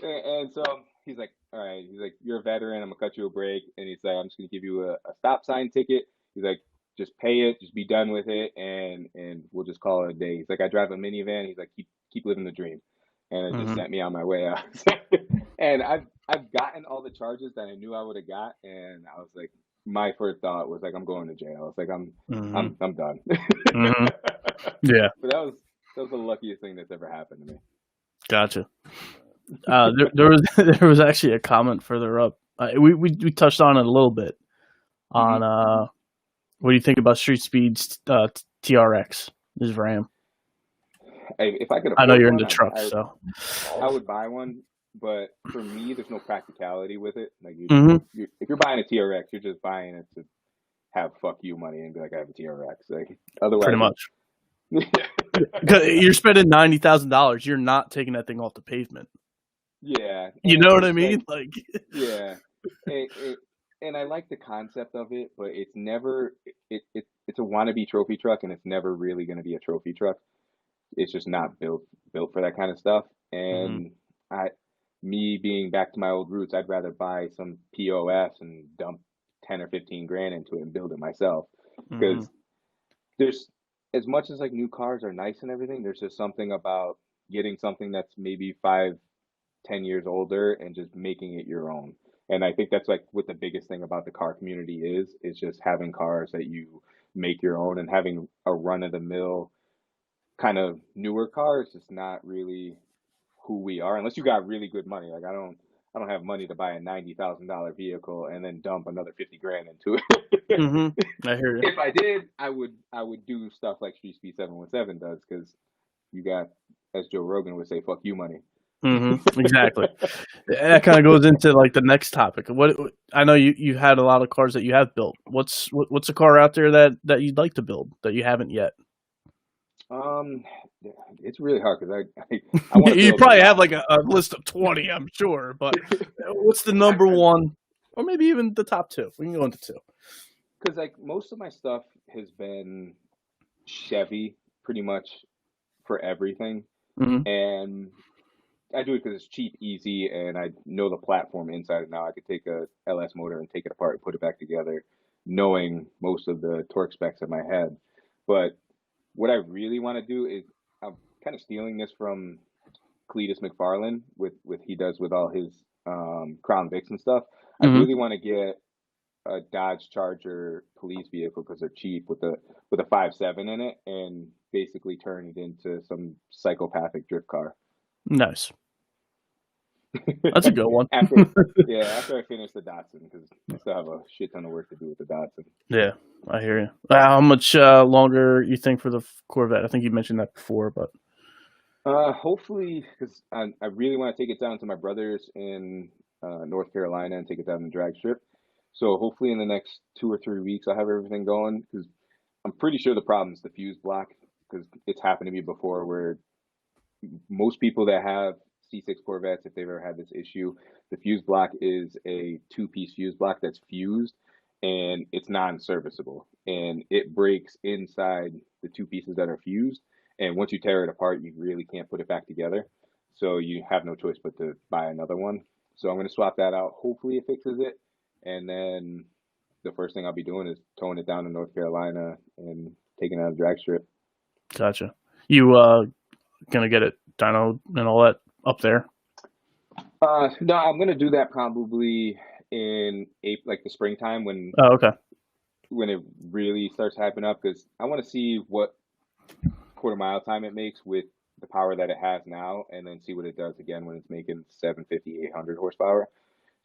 And so he's like, "All right." He's like, "You're a veteran. I'm gonna cut you a break." And he's like, "I'm just gonna give you a stop sign ticket." He's like, "Just pay it. Just be done with it, and we'll just call it a day." He's like, "I drive a minivan." He's like, "Keep living the dream," and it just Hmm. sent me on my way out. And I've gotten all the charges that I knew I would have got, and I was like, my first thought was like, I'm going to jail. I was like, I'm Hmm. I'm I'm done. Hmm. Yeah, But that was the luckiest thing that's ever happened to me. gotcha. There was there was actually a comment further up. We touched on it a little bit Hmm. on what do you think about Street Speed's TRX, his Ram? if I could I know afford you're one, into trucks, so. I would buy one. But for me, there's no practicality with it. Like Hmm. if you're buying a TRX, you're just buying it to have fuck you money and be like, I have a TRX. Like Pretty otherwise, much. it's 'Cause you're spending $90,000. You're not taking that thing off the pavement. yeah, You and I know what I think mean? like Like, yeah, it and I like the concept of it, but it's never it's a wannabe trophy truck, and it's never really going to be a trophy truck. It's just not built for that kind of stuff. hmm And I, me being back to my old roots, I'd rather buy some POS and dump 10 or 15 grand into it and build it myself. hmm Because there's as much as like new cars are nice and everything, there's just something about getting something that's maybe 5, 10 years older and just making it your own. And I think that's like what the biggest thing about the car community is just having cars that you make your own and having a run of the mill kind of newer cars is not really who we are unless you got really good money. Like I don't have money to buy a $90,000 vehicle and then dump another 50 grand into it. hmm I hear you. If I did, I would do stuff like Street Speed 717 does because you got, as Joe Rogan would say, fuck you money. Exactly. That kind of goes into like the next topic. What I know you've had a lot of cars that you have built. What's a car out there that you'd like to build that you haven't yet? Um, it's really hard because I want to You build a probably have lot. like a list of 20, I'm sure. But what's the number one, or maybe even the top two? We can go into two. Because like most of my stuff has been Chevy pretty much for everything, Hmm. and I do it because it's cheap, easy, and I know the platform inside and out. I could take a LS motor and take it apart and put it back together, knowing most of the torque specs in my head. But what I really want to do is I'm kind of stealing this from Cletus McFarlane with he does with all his Crown Vics and stuff. I Hmm. really want to get a Dodge Charger police vehicle because they're cheap with a 5.7 in it and basically turn it into some psychopathic drift car. Nice. That's a good one. after after I finish the Datsun because I still have a shit ton of work to do with the Datsun. Yeah, I hear you. How much longer you think for the Corvette? I think you mentioned that before, but Hopefully, because I really want to take it down to my brothers in North Carolina and take it down the drag strip. So hopefully in the next 2 or 3 weeks I'll have everything going because I'm pretty sure the problem is the fuse block because it's happened to me before where most people that have C6 Corvettes, if they've ever had this issue, the fuse block is a two-piece fuse block that's fused and it's non-serviceable and it breaks inside the two pieces that are fused. And once you tear it apart, you really can't put it back together. So you have no choice but to buy another one. So I'm going to swap that out. Hopefully it fixes it. And then the first thing I'll be doing is towing it down to North Carolina and taking it out of the drag strip. gotcha. You gonna get it dyno and all that up there? No, I'm gonna do that probably in April, like the springtime Oh, okay. when it really starts hyping up because I want to see what quarter mile time it makes with the power that it has now, and then see what it does again when it's making 750, 800 horsepower,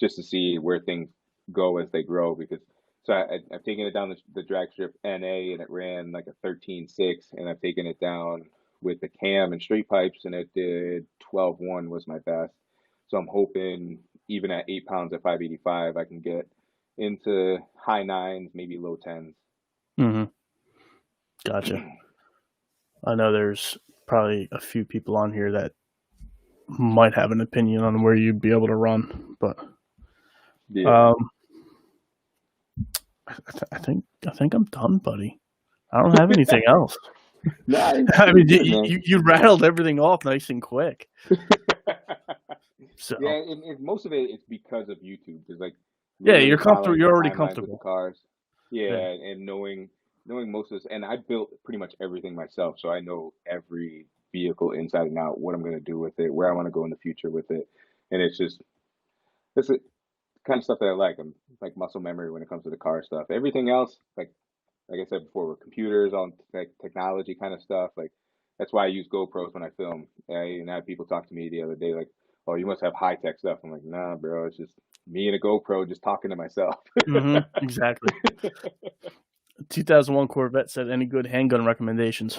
just to see where things go as they grow. Because I've taken it down the drag strip NA and it ran like a 13.6, and I've taken it down with the cam and straight pipes and it did 12.1 was my best. So I'm hoping even at 8 pounds at 585, I can get into high nines, maybe low tens. Hmm. Gotcha. I know there's probably a few people on here that might have an opinion on where you'd be able to run, but Yeah. um, I think I'm done, buddy. I don't have anything else. Nah, I it's mean, good, man. you rattled everything off nice and quick. Yeah, So and most of it is because of YouTube. Because like yeah, literally you're comfortable. following the You're already timelines with the comfortable. cars. Yeah, Yeah. and knowing most of this, and I built pretty much everything myself, so I know every vehicle inside and out, what I'm gonna do with it, where I want to go in the future with it, and it's the kind of stuff that I like. I'm like muscle memory when it comes to the car stuff. Everything else, like I said before, with computers, all like technology kind of stuff, like that's why I use GoPros when I film. And I had people talk to me the other day, like, "Oh, you must have high tech stuff." I'm like, "Nah, bro, it's just me and a GoPro just talking to myself." Exactly. 2001 Corvette said, "Any good handgun recommendations?"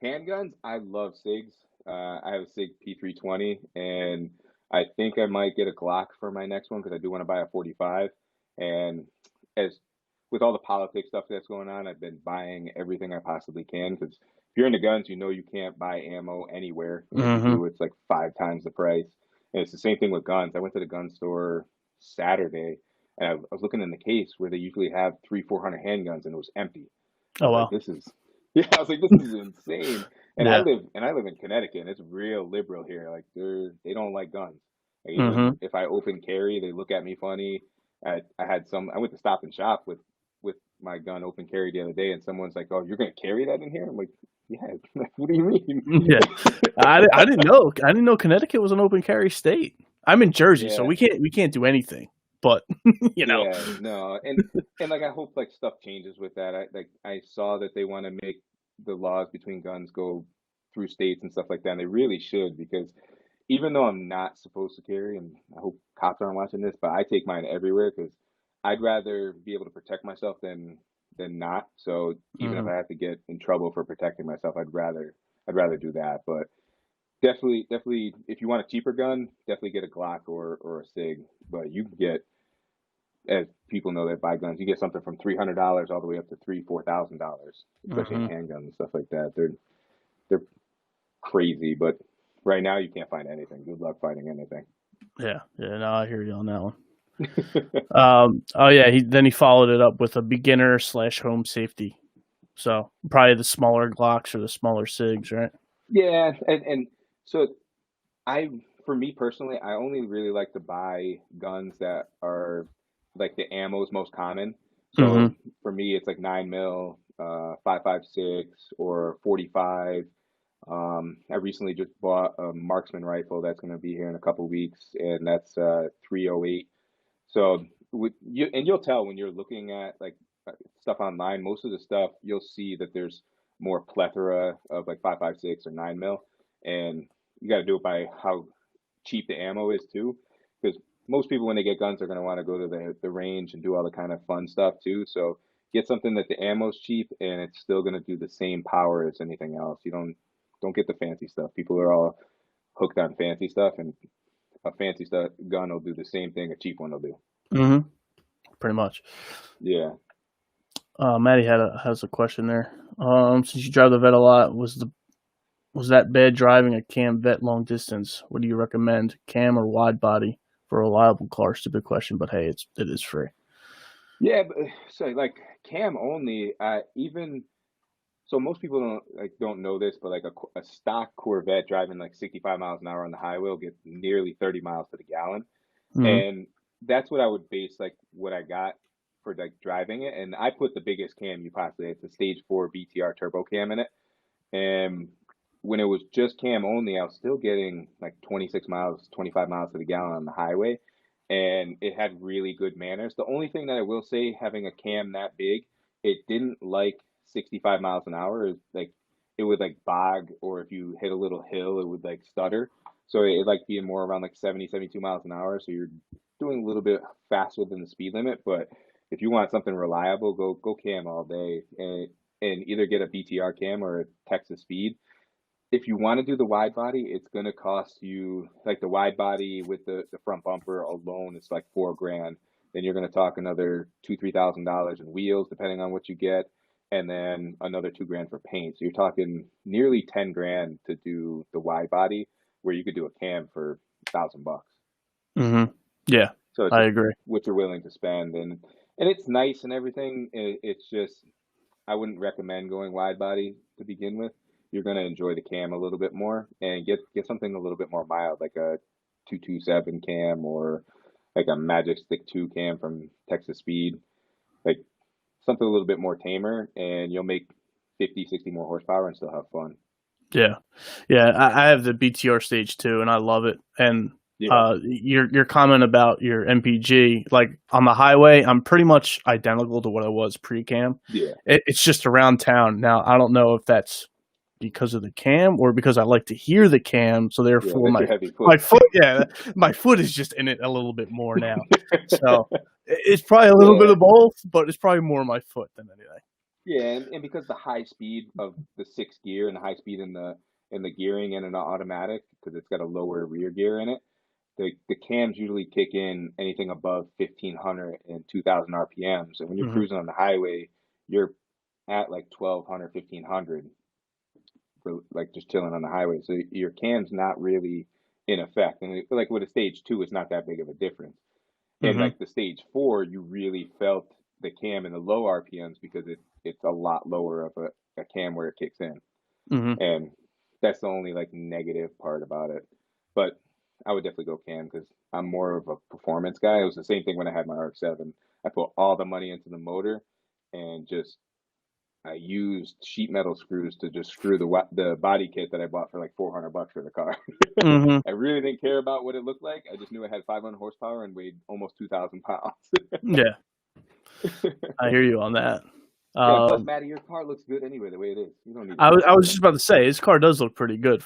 handguns, I love SIGs. I have a SIG P320, and I think I might get a Glock for my next one because I do want to buy a 45. And as with all the politics stuff that's going on, I've been buying everything I possibly can because if you're into guns, you know you can't buy ammo anywhere, and if you Mm-hmm. do, it's like 5 times the price. And it's the same thing with guns. I went to the gun store Saturday, and I was looking in the case where they usually have 300-400 handguns, and it was empty. I Oh was like, wow. this is yeah, I was like, this is insane. And I Yeah. live and I live in Connecticut, and it's real liberal here. Like they don't like guns. Like, Mm-hmm. even if I open carry, they look at me funny. I went to Stop and Shop with my gun open carry the other day, and someone's like, "Oh, you're gonna carry that in here?" I'm like, "Yeah." What do you mean? Yeah. I didn't know. I didn't know Connecticut was an open carry state. I'm in Jersey, so Yeah, we can't do anything. But you know. yeah, no, and like I hope like stuff changes with that. I saw that they want to make the laws between guns go through states and stuff like that, and they really should because even though I'm not supposed to carry, and I hope cops aren't watching this, but I take mine everywhere because I'd rather be able to protect myself than not. So even if Mm-hmm. I have to get in trouble for protecting myself, I'd rather do that. But definitely, if you want a cheaper gun, definitely get a Glock or a Sig. But you can get, as people know that buy guns, you get something from $300 all the way up to $4,000, especially in Mm-hmm. handguns and stuff like that. They're crazy, but right now you can't find anything. Good luck finding anything. Yeah. Yeah. No, I hear you on that one. Oh yeah. He followed it up with a beginner slash home safety. So probably the smaller Glocks or the smaller Sigs, right? Yeah, and so I, for me personally, I only really like to buy guns that are like the ammo's most common. Mm-hmm. So for me, it's like 9 mil, 5.56 or 45. I recently just bought a marksman rifle that's going to be here in a couple weeks, and that's 308. So with you, and you'll tell when you're looking at like stuff online, most of the stuff you'll see that there's more plethora of like 5.56 or 9 mil, and you got to do it by how cheap the ammo is too, because most people when they get guns are going to want to go to the range and do all the kind of fun stuff too. So get something that the ammo's cheap and it's still going to do the same power as anything else. You don't get the fancy stuff. People are all hooked on fancy stuff, and a fancy stuff gun will do the same thing a cheap one will do. Mm-hmm. Pretty much. Yeah. Maddie has a question there. Since you drive the vet a lot, was that bad driving a cam vet long distance? What do you recommend, cam or wide body for a reliable car? Stupid question, but hey, it is free. Yeah, but so like cam only, even so most people don't know this, but like a stock Corvette driving like 65 miles an hour on the highway will get nearly 30 miles to the gallon. Mm-hmm. And that's what I would base like what I got for like driving it. And I put the biggest cam you possibly, it's a stage 4 BTR turbo cam in it. And when it was just cam only, I was still getting like 26 miles, 25 miles to the gallon on the highway. And it had really good manners. The only thing that I will say, having a cam that big, it didn't like 65 miles an hour. Like it would like bog, or if you hit a little hill, it would like stutter. So it liked being more around like 70, 72 miles an hour. So you're doing a little bit faster than the speed limit. But if you want something reliable, go cam all day, and either get a BTR cam or a Texas Speed. If you want to do the wide body, it's going to cost you like the wide body with the front bumper alone, it's like 4 grand. Then you're going to talk another $2,000-3,000 in wheels, depending on what you get, and then another 2 grand for paint. So you're talking nearly 10 grand to do the wide body, where you could do a cam for $1,000. Mm-hmm. Yeah, So it's I just agree. what you're willing to spend, and it's nice and everything. It's just I wouldn't recommend going wide body to begin with. You're gonna enjoy the cam a little bit more and get something a little bit more mild, like a 227 cam or like a Magic Stick 2 cam from Texas Speed, like something a little bit more tamer, and you'll make 50, 60 more horsepower and still have fun. Yeah, yeah. I have the BTR stage 2, and I love it. And Yeah, your comment about your MPG, like on the highway, I'm pretty much identical to what I was pre-cam. yeah, It's just around town now. I don't know if that's because of the cam or because I like to hear the cam, so yeah. therefore That's my your heavy my foot. foot, yeah, my foot is just in it a little bit more now. So it's probably a little bit Yeah. of both, but it's probably more my foot than anything. Yeah, and because the high speed of the sixth gear and the high speed in the gearing and in the automatic, because it's got a lower rear gear in it, the cams usually kick in anything above 1500 and 2000 RPMs. And when you're Hmm. cruising on the highway, you're at like 1200, 1500 for like just chilling on the highway. So your cam's not really in effect. And like with a stage two, it's not that big of a difference. And Hmm. like the stage four, you really felt the cam in the low RPMs because it's a lot lower of a cam where it kicks in. Hmm. And that's the only like negative part about it. But I would definitely go cam because I'm more of a performance guy. It was the same thing when I had my RX-7. I put all the money into the motor and just I used sheet metal screws to just screw the body kit that I bought for like $400 for the car. Hmm. I really didn't care about what it looked like. I just knew it had 500 horsepower and weighed almost 2,000 pounds. Yeah, I hear you on that. Yeah, and plus, Maddie, your car looks good anyway the way it is. You don't need to fix I was anything. just about to say his car does look pretty good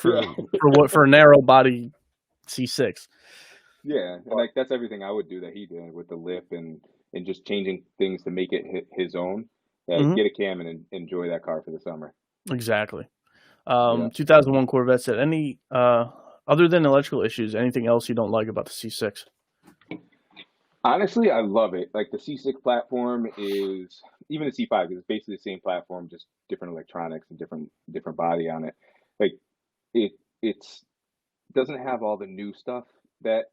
Yeah, for a narrow body C6. yeah, and like that's everything I would do that he did with the lip and just changing things to make it his own. Yeah, Hmm. get a cam and enjoy that car for the summer. Exactly. Yeah. 2001 Corvette said, any other than electrical issues, anything else you don't like about the C6? Honestly, I love it. Like the C6 platform is even the C5 is basically the same platform, just different electronics and different body on it. Like it's doesn't have all the new stuff that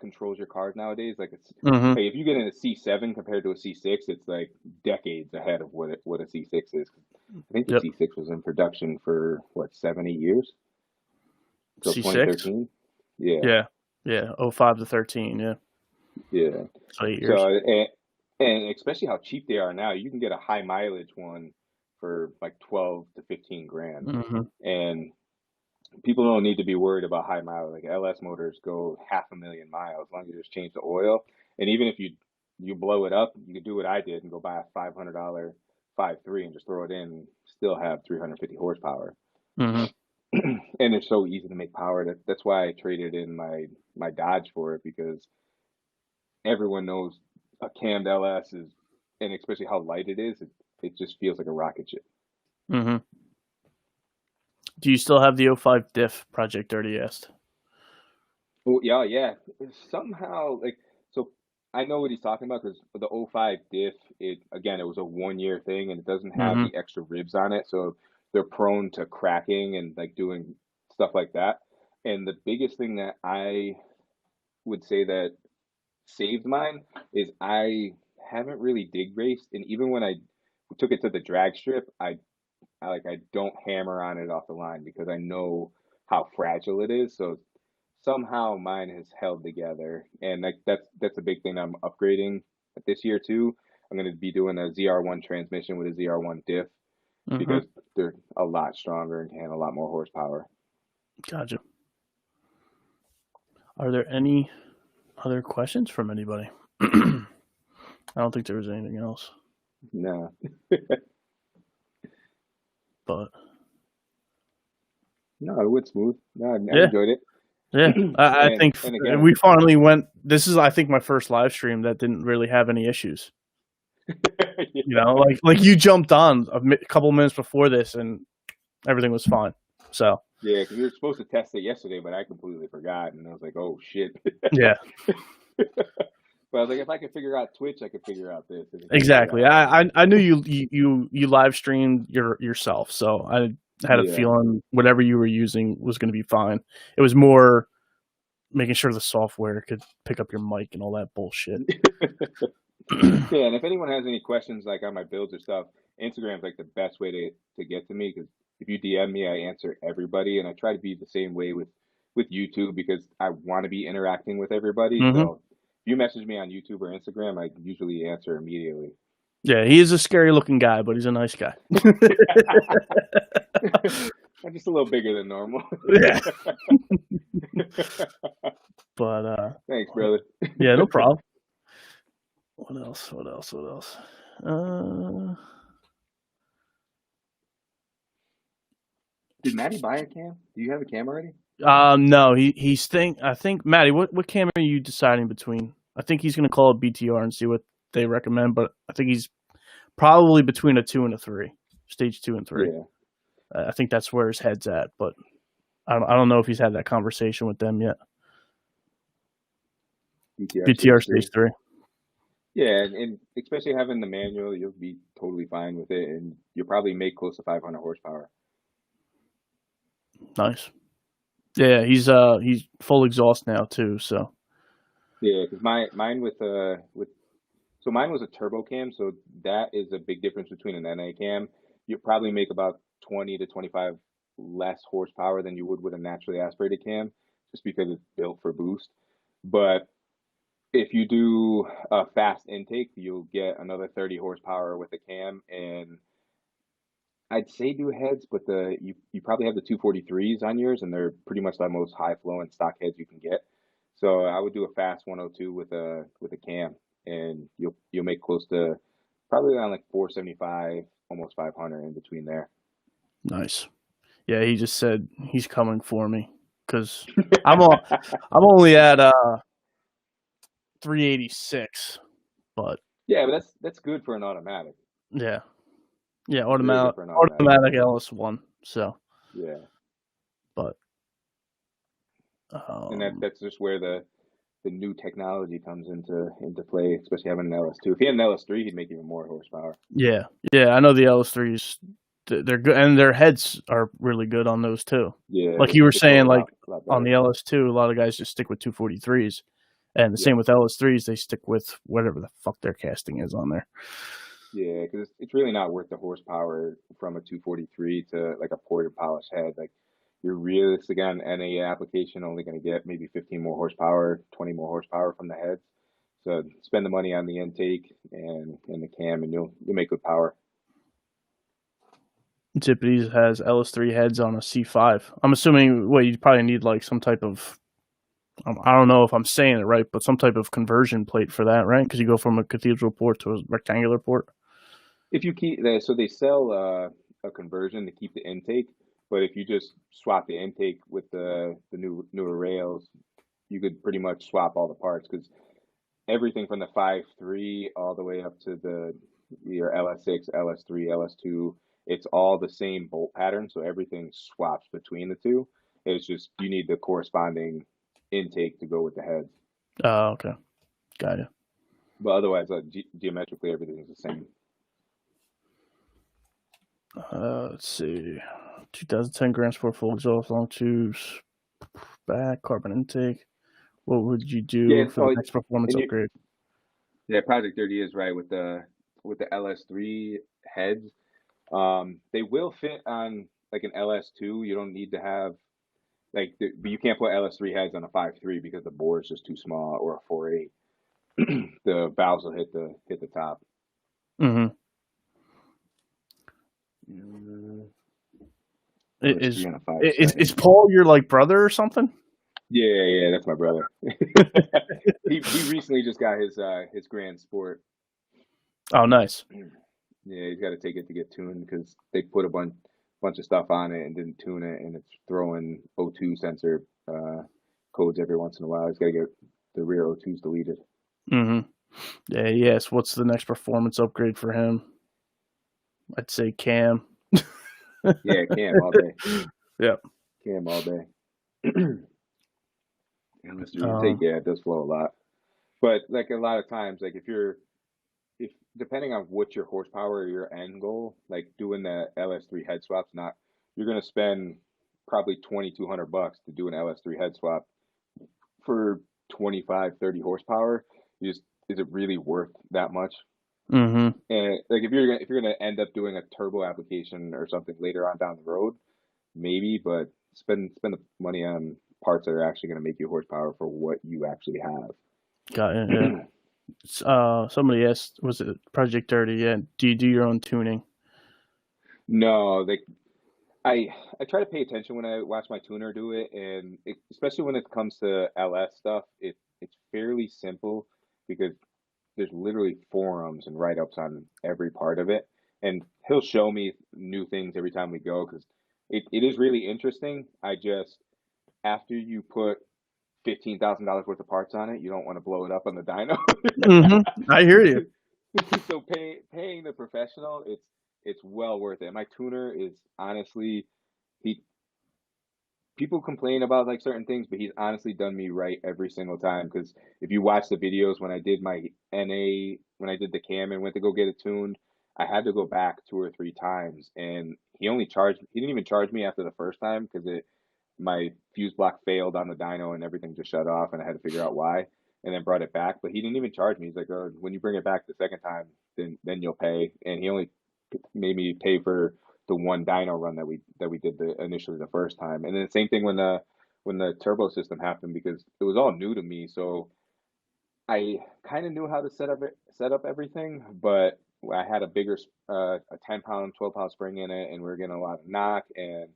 controls your cars nowadays. Like it's Hmm. like if you get in a C7 compared to a C6, it's like decades ahead of what a C6 is. I think the Yep. C6 was in production for what 7, 8 years till C6. 2013. Yeah, Yeah. Yeah. 05 to 13. Yeah. yeah. So 8 years. So and especially how cheap they are now, you can get a high mileage one for like 12 to 15 grand. Hmm. And people don't need to be worried about high mileage. Like LS motors go 500,000 miles as long as you just change the oil. And even if you blow it up, you can do what I did and go buy a $500 5.3 and just throw it in and still have 350 horsepower. Hmm. And it's so easy to make power. That's why I traded in my Dodge for it because everyone knows a cammed LS is, and especially how light it is, it just feels like a rocket ship. Hmm. Do you still have the '05 diff? Project Dirty asked. Oh yeah, yeah. Somehow, like, so I know what he's talking about because the '05 diff, it again, it was a 1 year thing and it doesn't have Hmm. the extra ribs on it, so they're prone to cracking and like doing stuff like that. And the biggest thing that I would say that saved mine is I haven't really dig raced, and even when I took it to the drag strip, I don't hammer on it off the line because I know how fragile it is. So somehow mine has held together, and like that's a big thing I'm upgrading this year too. I'm going to be doing a ZR1 transmission with a ZR1 diff Hmm. because they're a lot stronger and can handle a lot more horsepower. Gotcha. Are there any other questions from anybody? I don't think there was anything else, No, but no, it went smooth. No, I yeah, enjoyed it. yeah. I think And again, we finally went. This is, I think, my first live stream that didn't really have any issues. You know, like you jumped on a couple minutes before this, and everything was fine. So yeah, because we were supposed to test it yesterday, but I completely forgot, and I was like, "Oh shit!" yeah, But I was like, if I could figure out Twitch, I could figure out this. I could figure it exactly. out. I knew you live streamed yourself, so I had a Yeah, feeling whatever you were using was going to be fine. It was more making sure the software could pick up your mic and all that bullshit. yeah. And if anyone has any questions, like on my builds or stuff, Instagram's like the best way to get to me because if you DM me, I answer everybody, and I try to be the same way with YouTube because I want to be interacting with everybody. Hmm. So if you message me on YouTube or Instagram, I usually answer immediately. Yeah, he is a scary looking guy, but he's a nice guy. I'm just a little bigger than normal. Yeah, but Thanks, brother. yeah, no problem. What else? What else? What else? Uh, Did Maddie buy a cam? Do you have a cam already? no, he's I think Maddie, what camera are you deciding between? I think he's gonna call it BTR and see what they recommend, but I think he's probably between a 2 and a 3, stage 2 and 3. Yeah. I think that's where his head's at, but I don't know if he's had that conversation with them yet. BTR stage 3. Yeah, and especially having the manual, you'll be totally fine with it, and you'll probably make close to 500 horsepower. Nice. Yeah, he's full exhaust now too. So Yeah, because mine with so mine was a turbo cam, so that is a big difference between an NA cam. You probably make about 20 to 25 less horsepower than you would with a naturally aspirated cam, just because it's built for boost. But if you do a fast intake, you'll get another 30 horsepower with the cam, and I'd say do heads, but you probably have the 243s on yours, and they're pretty much the most high flow and stock heads you can get. So I would do a fast 102 with a cam, and you'll make close to probably around like 475, almost 500 in between there. nice. Yeah, he just said he's coming for me because I'm only at 386, but Yeah, but that's good for an automatic. yeah, It's really good automatic for an automatic. automatic LS1. So, Yeah, but and that's just where the new technology comes into play, especially having an LS2. If he had an LS3, he'd make even more horsepower. yeah, I know the LS3s. They're good, and their heads are really good on those too. Yeah, Like you were they flow saying, a like lot on the better. LS2, a lot of guys just stick with 243s, and the Yeah, same with LS3s. They stick with whatever the fuck their casting is on there. yeah, because it's really not worth the horsepower from a 243 to like a ported polished head. Like you're realistic on NA application, only going to get maybe 15 more horsepower, 20 more horsepower from the heads. So spend the money on the intake and the cam, and you'll make good power. Tippity has LS3 heads on a C5. I'm assuming, well, you probably need like some type of, I don't know if I'm saying it right, but some type of conversion plate for that, right? Because you go from a cathedral port to a rectangular port. If you keep so they sell a conversion to keep the intake, but if you just swap the intake with the newer rails, you could pretty much swap all the parts because everything from the 5.3 all the way up to your LS6, LS3, LS2, it's all the same bolt pattern, so everything swaps between the two. It's just you need the corresponding intake to go with the heads. Oh, okay. Got you. But otherwise, geometrically, everything is the same. Let's see. 2010 Grand Sport full exhaust, long tubes, back, carbon intake. What would you Yeah, do for the next performance and upgrade? yeah, Project 30 is right with the LS3 heads. They will fit on like an LS2. You don't need to have but you can't put LS3 heads on a 5.3 because the bore is just too small, or a 4.8. The valves will hit the top. Mm-hmm. LS3 on a 5.7. Is Paul your like brother or something? Yeah, that's my brother. He recently just got his Grand Sport. Oh, nice. Yeah, he's got to take it to get tuned because they put a bunch of stuff on it and didn't tune it, and it's throwing O2 sensor codes every once in a while. He's got to get the rear O2s deleted. Mm-hmm. Yeah, yes. What's the next performance upgrade for him? I'd say cam. Yeah, cam all day. Yeah. Cam all day. Unless you intake, yeah, it does flow a lot. But like a lot of times, like if depending on what your horsepower or your end goal, like doing the LS3 head swaps, you're gonna spend probably $2,200 to do an LS3 head swap for 25, 30 horsepower. Is it really worth that much? Mm-hmm. And like if you're gonna end up doing a turbo application or something later on down the road, maybe, but spend the money on parts that are actually gonna make you horsepower for what you actually have. Got it. Yeah. Somebody asked, was it Project 30? Yeah. Do you do your own tuning? No, I try to pay attention when I watch my tuner do it, and especially when it comes to LS stuff, it's fairly simple because there's literally forums and write-ups on every part of it, and he'll show me new things every time we go because it is really interesting. I just after you put $15,000 worth of parts on it, you don't want to blow it up on the dyno. Mm-hmm. I hear you. So paying the professional, it's well worth it. My tuner is honestly, he people complain about like certain things, but he's honestly done me right every single time. Because if you watch the videos when I did my NA, when I did the cam and went to go get it tuned, I had to go back 2 or 3 times, and he only charged. He didn't even charge me after the first time because it my fuse block failed on the dyno and everything just shut off, and I had to figure out why, and then brought it back. But he didn't even charge me. He's like, when you bring it back the second time, then you'll pay. And he only made me pay for the one dyno run that we did initially the first time. And then the same thing when the turbo system happened, because it was all new to me. So I kind of knew how to set up everything, but I had a bigger a 10 pound, 12 pound spring in it, and we were getting a lot of knock, and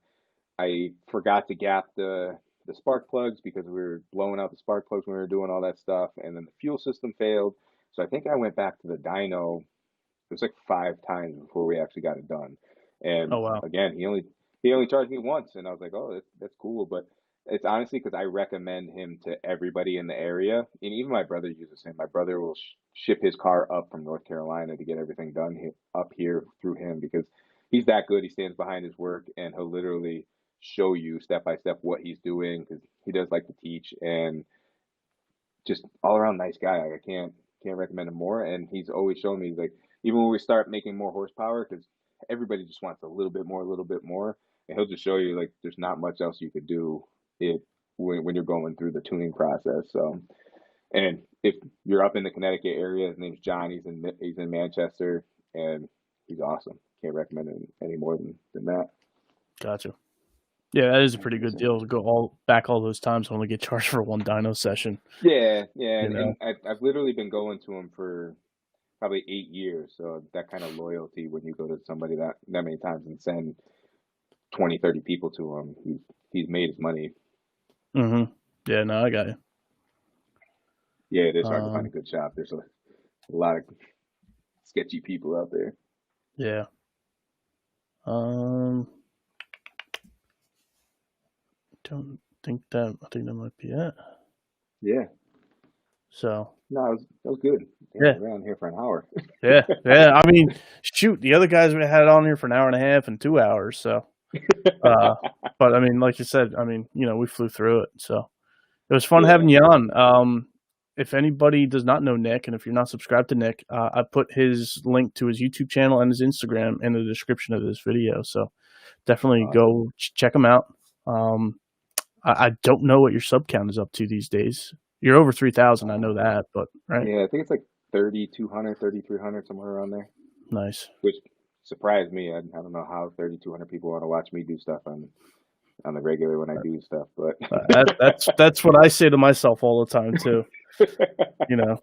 I forgot to gap the spark plugs because we were blowing out the spark plugs when we were doing all that stuff, and then the fuel system failed. So I think I went back to the dyno. It was like 5 times before we actually got it done. And Oh wow. again, he only charged me once, and I was like, oh, that's cool. But it's honestly because I recommend him to everybody in the area, and even my brother uses him. My brother will ship his car up from North Carolina to get everything done up here through him because he's that good. He stands behind his work, and he'll literally show you step by step what he's doing because he does like to teach, and just all around nice guy. Like, I can't recommend him more. And he's always shown me like even when we start making more horsepower, because everybody just wants a little bit more, and he'll just show you like there's not much else you could do if when you're going through the tuning process. So, and if you're up in the Connecticut area, his name's John. He's in Manchester, and he's awesome. Can't recommend him any more than that. Gotcha. Yeah, that is a pretty good 100%. deal to go all those times and only get charged for one dyno session. Yeah, You know. and I've literally been going to him for probably 8 years. So that kind of loyalty when you go to somebody that many times and send 20, 30 people to him, he's made his money. Mm-hmm. Yeah, no, I got you. Yeah, it is hard to find a good shop. There's a lot of sketchy people out there. Yeah. Don't think that. I think that might be it. Yeah. So. No, that was good. Damn, Yeah. we're on here for an hour. Yeah. I mean, shoot, the other guys we had on here for an hour and a half and 2 hours. So, but I mean, like you said, I mean, we flew through it. So it was fun having you on. If anybody does not know Nick, and if you're not subscribed to Nick, I put his link to his YouTube channel and his Instagram in the description of this video. So definitely go check him out. I don't know what your sub count is up to these days. You're over 3,000. I know that, but right? Yeah, I think it's like 3,200, 3,300, somewhere around there. Nice. Which surprised me. I don't know how 3,200 people want to watch me do stuff on the regular when I do stuff, but that's what I say to myself all the time too. I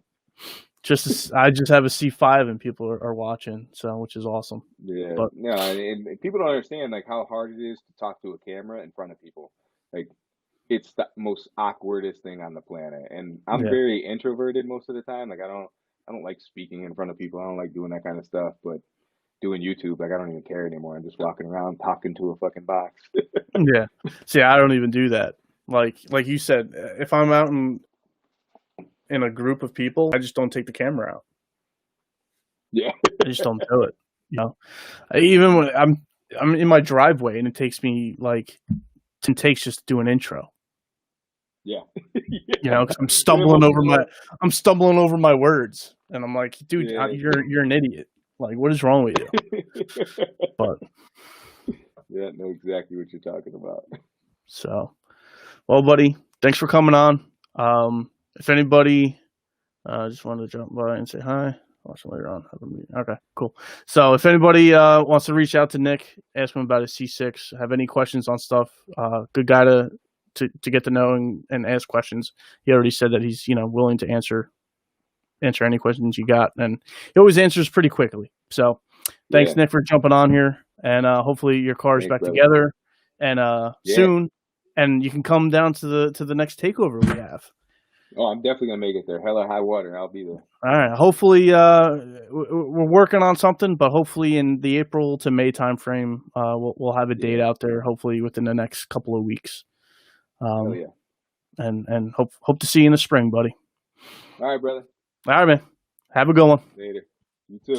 just have a C5 and people are watching, so which is awesome. Yeah, but and people don't understand like how hard it is to talk to a camera in front of people. Like, it's the most awkwardest thing on the planet, and I'm very introverted most of the time. Like, I don't like speaking in front of people. I don't like doing that kind of stuff. But doing YouTube, like, I don't even care anymore. I'm just walking around talking to a fucking box. Yeah. See, I don't even do that. Like you said, if I'm out in a group of people, I just don't take the camera out. Yeah. I just don't do it. Even when I'm in my driveway and it takes me like 10 takes just to do an intro. Yeah. Because I'm stumbling over my words, and I'm like, dude, you're an idiot. Like, what is wrong with you? But yeah, I know exactly what you're talking about. So, well, buddy, thanks for coming on. If anybody just wanted to jump by and say hi, watch them later on. Okay, cool. So if anybody wants to reach out to Nick, ask him about his C6, have any questions on stuff, good guy to get to know and ask questions. He already said that he's willing to answer any questions you got, and he always answers pretty quickly. So thanks, Nick, for jumping on here, and hopefully your car is back together and soon, and you can come down to the next takeover we have. Oh, I'm definitely gonna make it there. Hell or high water, I'll be there. All right. Hopefully, we're working on something, but hopefully in the April to May timeframe, we'll have a date out there. Hopefully within the next couple of weeks. Hell yeah. And hope to see you in the spring, buddy. All right, brother. All right, man. Have a good one. Later. You too.